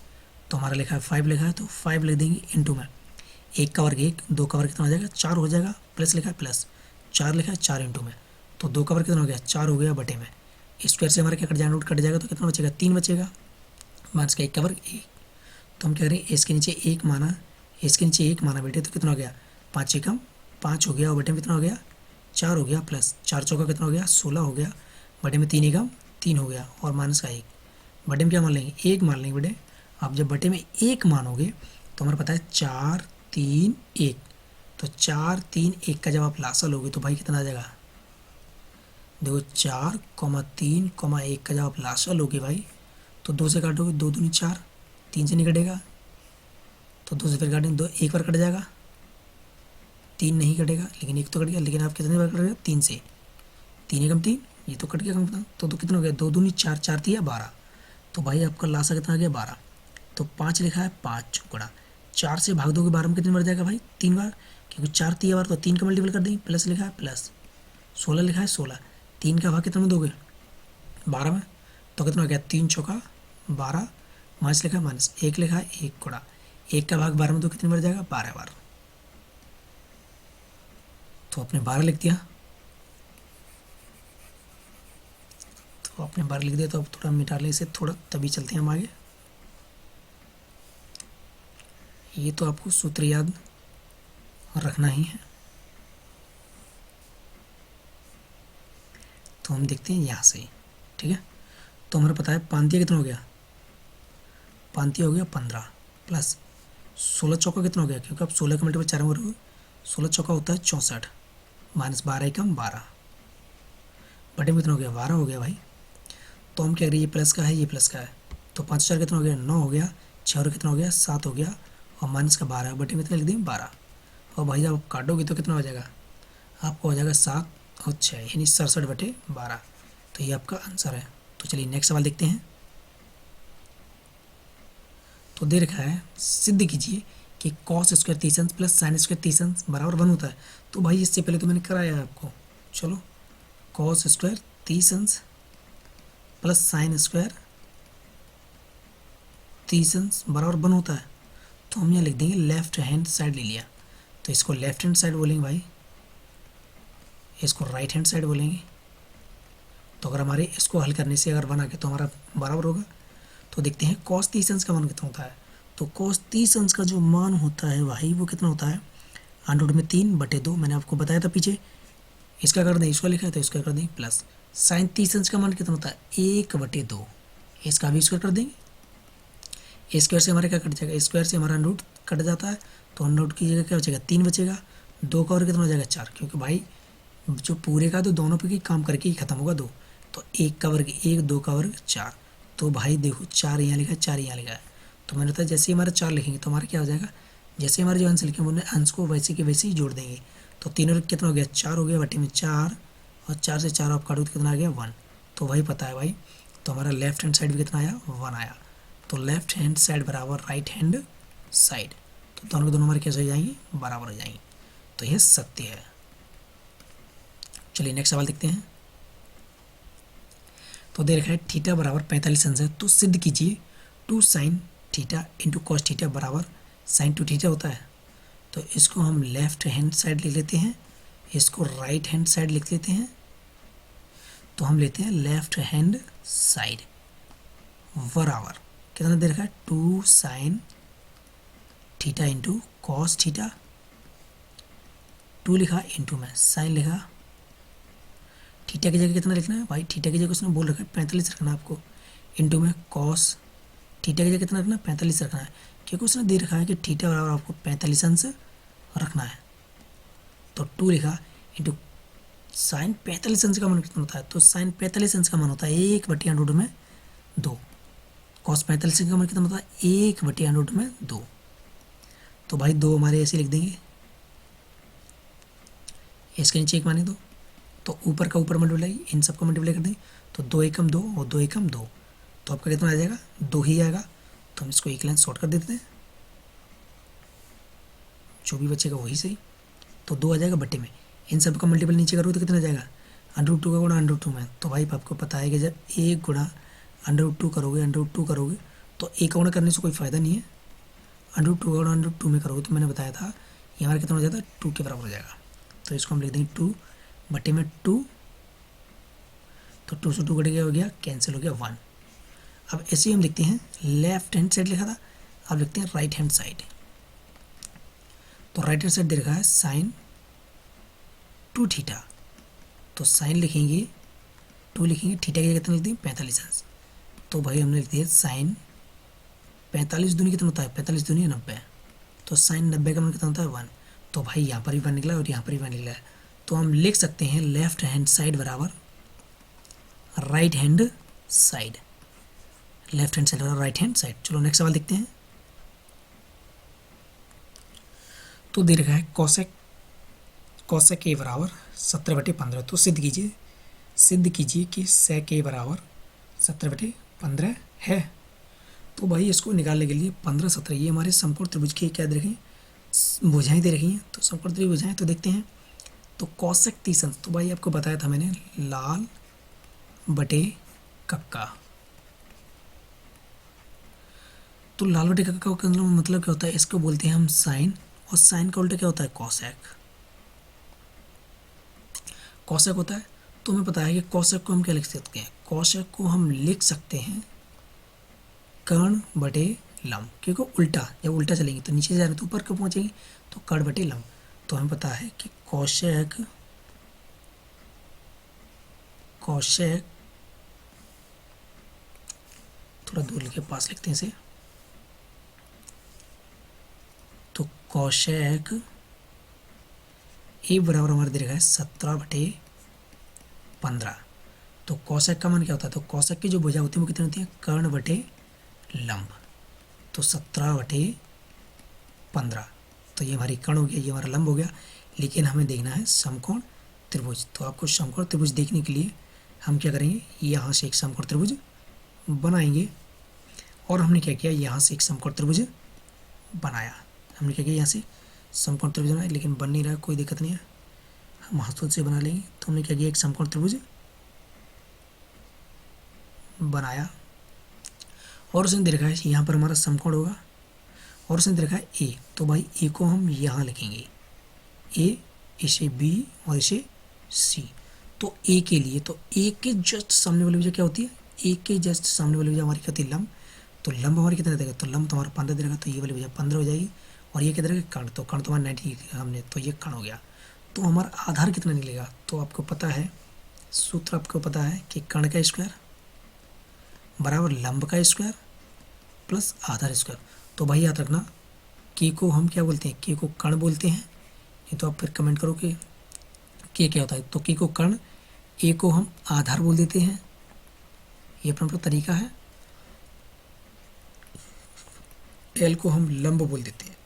तो हमारा लिखा है 5 लिखा है, तो 5 लिख देंगे इंटू में 1 का वर्ग 1, 2 का वर्ग कितना हो जाएगा 4 हो जाएगा, प्लस लिखा है प्लस 4 लिखा है 4 इंटू में, तो 2 का वर्ग कितना हो गया 4 हो गया बटे में, स्क्वायर से हमारा क्या कट जाएगा रूट कट जाएगा, तो कितना बचेगा 3 बचेगा, माइनस का 1 का वर्ग 1, तो हम क्या करें इसके नीचे 1 माना, इसके नीचे 1 माना बेटे, तो कितना हो गया 5 एकम 5 हो गया, और बटे में कितना हो गया 4 हो गया, प्लस 4 चौका कितना हो गया 16 हो गया, बटे में 3 एकम 3 हो गया, और माइनस का 1, बटे में क्या मान लेंगे 1 मान लेंगे बेटे, आप जब बटे में 1 मानोगे तो हमारा पता है 4 3 1, तो 4 3 1 का जब आप लासा लोगे तो भाई कितना आ जाएगा, देखो 4,3,1 का जब आप लासा लोगे भाई, तो 2 से काटोगे 2 दूनी 4, 3 से नहीं कटेगा, तो 2 से फिर काटेंगे 2, 1 बार कट जाएगा, 3 नहीं कटेगा, लेकिन 1 तो कट गया, लेकिन आप कितने बार कटेगा 3 से, 3 एकम 3, ये तो कट गया कम कितना, तो कितना हो गया 2 दूनी 4, 4 3 12, तो भाई आपका लासा कितना आ गया 12, तो 5 लिखा है 5 गुणा 4 से भाग दोगे 12 में कितनी बार जाएगा भाई 3 बार, क्योंकि 4 3 बार, तो 3 का मल्टीपल कर देंगे, प्लस लिखा है प्लस 16 लिखा है 16, 3 का भाग कितना में दोगे 12 में, तो कितना हो गया 3 चौका 12, माइनस लिखा है माइनस 1 लिखा है 1 गुणा 1 का भाग 12 में तो कितनी बार जाएगा 12 बार, तो आपने 12 लिख दिया, तो आपने 12 लिख दिया, तो अब थोड़ा मिटा ले इसे थोड़ा, तभी चलते हैं हम आगे। ये तो आपको सूत्र याद रखना ही है, तो हम देखते हैं यहाँ से, ठीक है, तो हमारा पता है पांतिया कितना हो गया, पांतिया हो गया 15, प्लस 16 चौका कितना हो गया, क्योंकि आप 16 का मल्टीपल 4 में करोगे, 16 चौका होता है 64, माइनस 12 एकम 12, बटे में कितना हो गया 12 हो गया भाई, तो हम क्या करें ये प्लस का है ये प्लस का है, तो 5 4 कितना हो गया 9 हो गया, 6 और कितना हो गया 7 हो गया, और माइनस का 12 बटे में कितना लिख देंगे 12, और भाई जब आप काटोगे तो कितना हो जाएगा, आपको हो जाएगा 7 और 6 यानी 67/12, तो ये आपका आंसर है। तो चलिए नेक्स्ट सवाल देखते हैं। तो दे रखा है सिद्ध कीजिए कि कॉस स्क्वायर 30 अंश प्लस साइन स्क्वायर 30 अंश बराबर 1 होता है, तो भाई इससे पहले तो मैंने कराया है आपको, चलो कॉस स्क्वायर 30 अंश प्लस साइन स्क्वायर 30 अंश बराबर 1 होता है, तो हम यहाँ लिख देंगे लेफ्ट हैंड साइड ले लिया, तो इसको लेफ्ट हैंड साइड बोलेंगे भाई, इसको राइट हैंड साइड बोलेंगे, तो अगर हमारे इसको हल करने से अगर 1 आ गया तो हमारा बराबर होगा। तो देखते हैं कॉस 30 अंश का मान कितना होता है, तो कॉस 30 अंश का जो मान होता है भाई वो कितना होता है अंडर में 3/2, मैंने आपको बताया था पीछे, इसका कर दें इसको लिखा है तो इसका कर दें, प्लस साइन 30 अंश का मान कितना होता है 1/2, इसका भी स्क्वायर कर देंगे, स्क्वायर से हमारे क्या कट जाएगा, स्क्वायर से हमारा अंडर कट जाता है, तो अंडर की जगह क्या बचेगा 3 बचेगा, 2 का और कितना हो जाएगा 4, क्योंकि भाई जो पूरे का तो दोनों पे की काम करके ही खत्म होगा 2, तो 1 का वर्ग 1, 2 का वर्ग 4, तो भाई देखो 4 यहाँ लिखा है 4 यहाँ लिखा है, तो मैंने बताया जैसे ही हमारा 4 लिखेंगे तो हमारा क्या हो जाएगा, जैसे हमारे जो अंश लिखे उन्हें अंश को वैसे के वैसे ही जोड़ देंगे, तो 3 और कितना हो गया 4 हो गया, बटे में 4, और 4 से 4 आप काटो तो कितना आ गया 1, तो भाई पता है भाई, तो हमारा लेफ्ट हैंड साइड भी कितना आया 1 आया, तो लेफ्ट हैंड साइड बराबर राइट हैंड साइड, तो दोनों के दोनों हमारे कैसे हो जाएंगे बराबर हो जाएंगे, तो यह सत्य है। चलिए नेक्स्ट सवाल देखते हैं। तो दे रखा है थीटा बराबर 45 अंश है, तो सिद्ध कीजिए 2 sine theta into cos theta बराबर साइन 2 थीटा होता है, तो इसको हम लेफ्ट हैंड साइड लिख लेते हैं, इसको राइट हैंड साइड लिख लेते हैं। तो हम लेते हैं लेफ्ट हैंड साइड बराबर कितना दे रखा है 2 sine theta into cos theta, 2 लिखा इंटू में साइन लिखा। थीटा की जगह कितना लिखना है भाई, थीटा की जगह उसने बोल रखा है 45 रखना है आपको, इंटू में कॉस थीटा की जगह कितना रखना है 45 रखना है, क्योंकि उसने दे रखा है कि थीटा बराबर आपको 45 अंश रखना है। तो 2 लिखा इंटू साइन 45 अंश का मान कितना होता है, तो साइन 45 अंश का मान होता है 1/√2 में 2, कॉस 45 अंश का मान कितना होता है 1/√2 में 2। तो भाई 2 हमारे ऐसे लिख देंगे, इसके नीचे एक माने 2, तो ऊपर का ऊपर मल्टीप्लाई इन सबको मल्टीप्लाई कर देंगे, तो 2 एकम 2 और 2 एकम 2, तो आपका कितना आ जाएगा 2 ही आएगा। तो हम इसको एक लाइन शॉर्ट कर देते हैं, जो भी बचेगा वही सही। तो 2 आ जाएगा बट्टे में, इन सब का मल्टीपल नीचे करोगे तो कितना आ जाएगा √2 का गुणा √2 में। तो भाई आपको पता है कि जब 1 गुणा √2 करोगे तो 1 गुणा करने से कोई फ़ायदा नहीं है, √2 का गुणा √2 में करोगे तो मैंने बताया था ये हमारा कितना हो जाता है 2 के बराबर हो जाएगा। तो इसको हम लिख देंगे 2 बट्टे में 2, तो 2 से 2 कट गया, हो गया कैंसिल हो गया 1। अब ऐसे ही हम लिखते हैं लेफ्ट हैंड साइड लिखा था, अब लिखते हैं राइट हैंड साइड। तो राइट हैंड साइड दे रखा है साइन 2 थीटा, तो साइन लिखेंगे 2 लिखेंगे, थीटा की जगह कितना लिख देंगे 45 अंश। तो भाई हमने लिख दिया साइन 45 दूनी कितना होता है 45 दूनी 90, तो साइन 90 का मान कितना होता है 1। तो भाई यहाँ पर भी 1 निकला और यहाँ पर भी 1 निकला है, तो हम लिख सकते हैं लेफ्ट हैंड साइड बराबर right hand side, left hand side बराबर राइट हैंड साइड। चलो नेक्स्ट सवाल देखते हैं। तो दे रखा है कॉसेक ए बराबर 17/15, तो सिद्ध कीजिए कि सेक ए बराबर 17/15 है। तो भाई इसको निकालने के लिए 15 17 ये हमारे समकोण त्रिभुज की क्या दे रखी हैं भुजाएं दे रखी हैं, तो समकोण त्रिभुज भुजाएं तो देखते हैं। तो कॉसेक 30 अंश, तो भाई आपको बताया था मैंने लाल बटे कक्का, तो लाल बटे कक्का का मतलब क्या होता है, इसको बोलते हैं हम साइन, और साइन का उल्टा क्या होता है कॉसेक होता है। तो हमें पता है कि कॉसेक को हम क्या लिख सकते हैं, कॉसेक को हम लिख सकते हैं कर्ण बटे लंब, क्योंकि उल्टा जब उल्टा चलेंगे तो नीचे जा रहे तो ऊपर क्यों पहुँचेंगे, तो कर्ण बटे लंब। तो हमें पता है कि कॉसेक थोड़ा दूर के पास लिखते हैं इसे, तो कॉसेक ए बराबर हमारे दे रखा है 17/15। तो कॉसेक का मान क्या होता है, तो कॉसेक की जो भुजा होती है वो कितनी होती है कर्ण बटे लंब, तो 17/15। तो ये हमारी कर्ण हो गया, ये हमारा लंब हो गया, लेकिन हमें देखना है समकोण त्रिभुज। तो आपको समकोण त्रिभुज देखने के लिए हम क्या करेंगे, यहाँ से एक समकोण त्रिभुज बनाएंगे, और हमने क्या किया यहाँ से एक समकोण त्रिभुज बनाया, हमने क्या किया यहाँ से समकोण त्रिभुज बनाया, लेकिन बन नहीं रहा, कोई दिक्कत नहीं है, हम हाथों से बना लेंगे। तो हमने क्या किया एक समकोण त्रिभुज बनाया, और उसने दे रखा है यहाँ पर हमारा समकोण होगा, और उसने दे रखा है ए, तो भाई ए को हम यहाँ लिखेंगे, ए इसे बी और इसे सी। तो ए के लिए, तो ए के जस्ट सामने वाली भुजा क्या होती है, ए के जस्ट सामने वाली भुजा हमारी क्या होती है लंब, तो लंब हमारी कितना देगा, तो लंब तो हमारा 15 देगा, तो ये वाली भुजा 15 हो जाएगी, और ये कितना देगा कर्ण, तो कर्ण तो हमारा 90 हमने, तो ये कर्ण हो गया। तो हमारा आधार कितना निकलेगा, तो आपको पता है सूत्र, आपको पता है कि कर्ण का स्क्वायर बराबर लंब का स्क्वायर प्लस आधार स्क्वायर। तो भाई याद रखना के को हम क्या बोलते हैं, के को कर्ण बोलते हैं, नहीं तो आप फिर कमेंट करो कि के क्या होता है। तो के को कर्ण, ए को हम आधार बोल देते हैं, ये अपना तरीका है, एल को हम लंब बोल देते हैं।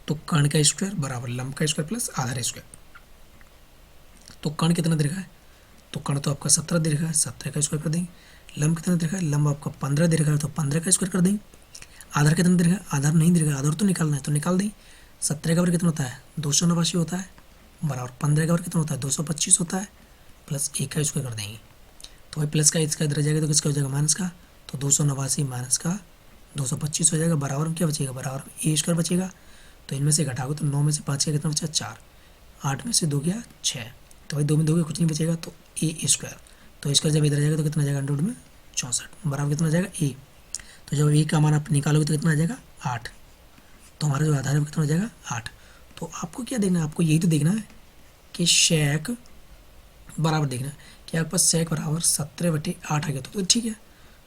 तो कर्ण का स्क्वायर बराबर लंब का स्क्वायर प्लस आधार स्क्वायर। तो कर्ण कितना दे रखा है, तो कर्ण तो आपका 17 दे रखा है, 17 का स्क्वायर कर देंगे। लंब कितना दे रखा है, लंब आपका 15 दे रखा है, तो 15 का स्क्वायर कर देंगे। आधार कितना दे रखा है, आधार नहीं दे रखा है, आधार तो निकालना है, तो निकाल दें। 17 का वर्ग कितना होता है 289 होता है, बराबर 15 का वर्ग कितना होता है 225 होता है, प्लस ए का स्क्वायर कर देंगे। तो भाई प्लस का इसका इधर जाएगा तो किसका हो जाएगा माइनस का, तो 289 माइनस का 225 हो जाएगा, बराबर में क्या बचेगा, बराबर में ए स्क्वायर बचेगा। तो इनमें से घटाओगे तो 9 में से 5 का कितना बचा 4, 8 में से 2 गया 6, तो भाई 2 में 2 कुछ नहीं बचेगा, तो ए स्क्वायर, तो स्क्वायर जब इधर जाएगा तो कितना जाएगा अंडर रूट में 64 बराबर कितना जाएगा ए। तो जब ए का मान आप निकालोगे तो कितना आ जाएगा 8, तो हमारा जो आधार है वो कितना हो जाएगा 8। तो आपको क्या देखना है, आपको यही तो देखना है कि शेक बराबर देखना है कि आपके पास सेक बराबर 17/8 आ गया, तो ठीक है,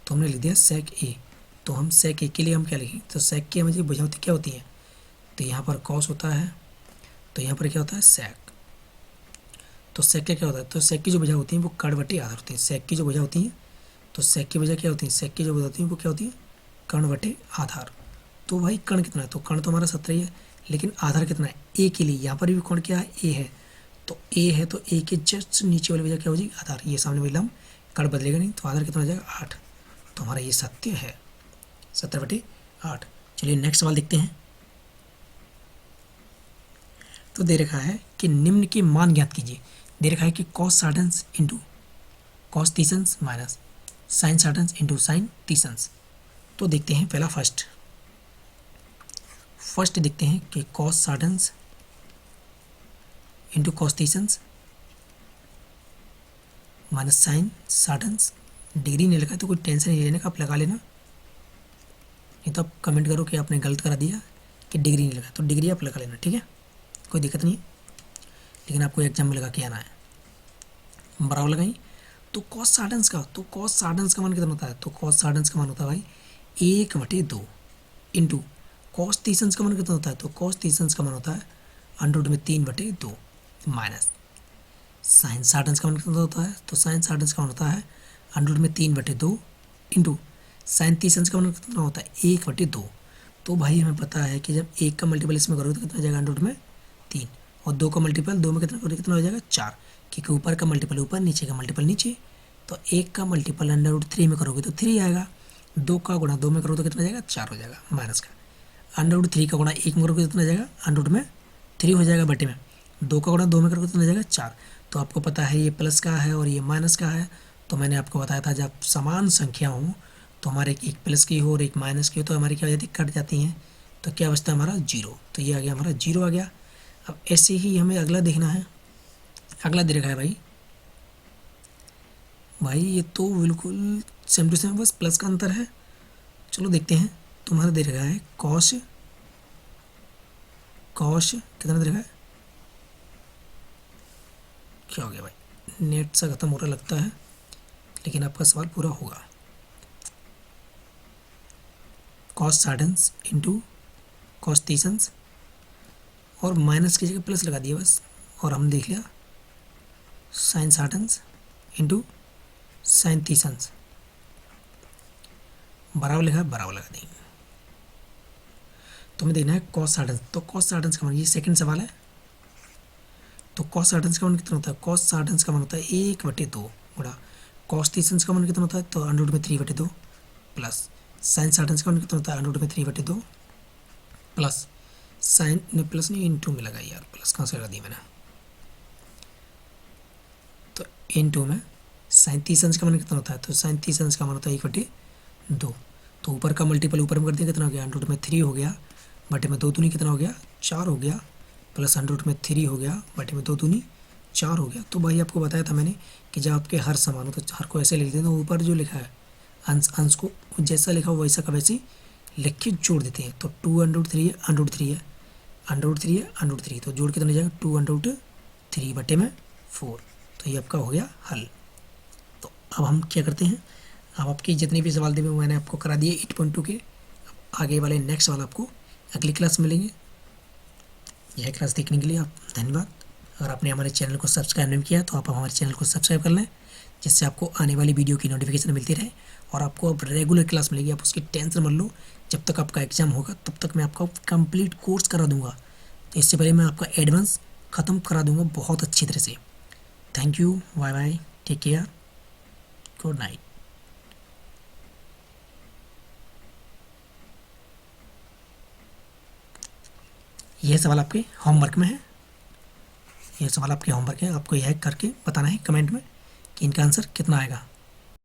तो हमने लिख दिया सेक ए। तो हम सेक ए के लिए हम क्या लिखेंगे, तो सेक की हमें भुजा होती क्या होती है, तो यहाँ पर कॉस होता है, तो यहाँ पर क्या होता है सेक। तो सेक का क्या होता है, तो सेक की जो भुजा होती है वो कर्ण/आधार होती है। सेक की जो भुजा होती है, तो सेक की भुजा क्या होती है, सेक की जो भुजा होती है वो क्या होती है कर्ण/आधार। तो भाई कर्ण कितना है, तो कर्ण तो हमारा 17 ही है, लेकिन आधार कितना है ए के लिए, यहाँ पर भी कर्ण क्या है ए है, तो ए है तो ए के जस्ट नीचे वाली वजह क्या हो जाएगी आधार, ये सामने वाला हम कर्ण बदलेगा नहीं, तो आधार कितना हो जाएगा 8। तो हमारा ये सत्य है 17/8। चलिए नेक्स्ट सवाल देखते हैं। तो दे रखा है कि निम्न के मान ज्ञात कीजिए। दे रखा है कि cos 60 into cos 30 minus sin 60 into sin 30। तो देखते हैं पहला फर्स्ट देखते हैं कि cos 60 into cos 30 minus sine 60। Degree नहीं लगा तो कोई टेंशन नहीं लेने का, आप लगा लेना, नहीं तो आप कमेंट करो कि आपने गलत करा दिया कि डिग्री नहीं लगा, तो डिग्री आप लगा लेना, ठीक है, कोई दिक्कत नहीं है, लेकिन आपको एग्जाम में लगा के आना है। बराबर लगाई तो cos 60 का, तो cos 60 का मान कितना होता है, तो cos 60 का मान होता है भाई 1/2 इंटू cos 30 का मान कितना होता है, तो cos 30 का मान होता है अंडर रूट में 3/2 माइनस साइन 60 का मान कितना होता है, तो साइन 60 का मान होता है अंडर रूट में 3/2 इंटू साइन 30 का मान कितना होता है 1/2। तो भाई हमें पता है कि जब 1 का मल्टीपल इसमें करोगे तो कितना हो जाएगा अंडर रूट में 3, और 2 का मल्टीपल 2 में कितना हो जाएगा 4, क्योंकि ऊपर का मल्टीपल ऊपर नीचे का मल्टीपल नीचे। तो 1 का मल्टीपल अंडर रूट 3 में करोगे तो 3 आएगा, 2 का गुणा 2 में करोगे तो कितना जाएगा 4 हो जाएगा माइनस का, अंडर रूट 3 का गुणा 1 में करोगे तो कितना जाएगा अंडर रूट में 3 हो जाएगा बटे में, 2 का गुणा 2 में करोगे तो कितना जाएगा 4। तो आपको पता है ये प्लस का है और ये माइनस का है, तो मैंने आपको बताया था जब समान संख्या हो तो हमारे एक प्लस की हो और एक माइनस की हो तो हमारी क्या हो जाती कट जाती हैं, तो क्या बचता है हमारा 0, तो ये आ गया हमारा 0 आ गया। अब ऐसे ही हमें अगला देखना है, अगला दे रखा है भाई ये तो बिल्कुल सेम टू सेम, बस प्लस का अंतर है। चलो देखते हैं, तुम्हारा दे रखा है कॉश कितना दे रखा है, क्या हो गया भाई, नेट सा खत्म हो रहा लगता है, लेकिन आपका सवाल पूरा होगा। cos 60 इंटू cos 30 और माइनस की जगह प्लस लगा दिया बस, और हम देख लिया साइन 60 इंटू साइन 30 बराबर लिखा है, बराबर लगा देंगे। तो हमें देखना है cos 60, तो cos 60 का मान, ये सेकंड सवाल है, तो cos 60 का मान कितना होता है, cos 60 का मान होता है 1/2 गुणा cos 30 का मान कितना होता है, तो अंडर रूट में 3/2 प्लस साइन 60 का मान कितना होता है अंडर रूट में 3/2 प्लस साइन ने प्लस नहीं इंटू में लगा यार, प्लस कहाँ से लगा दी मैंने, तो इंटू में साइन 30 का मान कितना होता है, तो साइन 30 का मान होता है 1/2, तो ऊपर का मल्टीपल ऊपर में कर दिया कितना हो गया अंडर रूट में 3 हो गया, बटे में 2 दूनी कितना हो गया 4 हो गया, प्लस अंडर रूट में 3 हो गया, बटे में 2 दूनी 4 हो गया। तो भाई आपको बताया था मैंने कि जब आपके हर समान हो तो हर को ऐसे लिख देते हैं, तो ऊपर जो लिखा है अंश को जैसा लिखा हो वैसा का वैसे लिख के जोड़ देते हैं। तो 2√3 है √3 है √3 है √3, तो जोड़ के कितना जाएगा 2√3 बटे में 4, तो ये आपका हो गया हल। तो अब हम क्या करते हैं, अब आपके जितने भी सवाल थे मैंने आपको करा दिए 8.2 के, आगे वाले नेक्स्ट सवाल आपको अगली क्लास मिलेंगे। यह क्लास देखने के लिए आप धन्यवाद। अगर आपने हमारे चैनल को सब्सक्राइब नहीं किया तो आप हमारे चैनल को सब्सक्राइब कर लें, जिससे आपको आने वाली वीडियो की नोटिफिकेशन मिलती रहे और आपको अब रेगुलर क्लास मिलेगी। आप उसकी टेंशन मत लो, जब तक आपका एग्ज़ाम होगा तब तक मैं आपका कंप्लीट कोर्स करा दूंगा, तो इससे पहले मैं आपका एडवांस ख़त्म करा दूंगा बहुत अच्छी तरह से। Thank you, bye bye, take care, good night. यह सवाल आपके होमवर्क में है, यह सवाल आपके होमवर्क है, आपको यह करके बताना है कमेंट में कि इनका आंसर कितना आएगा।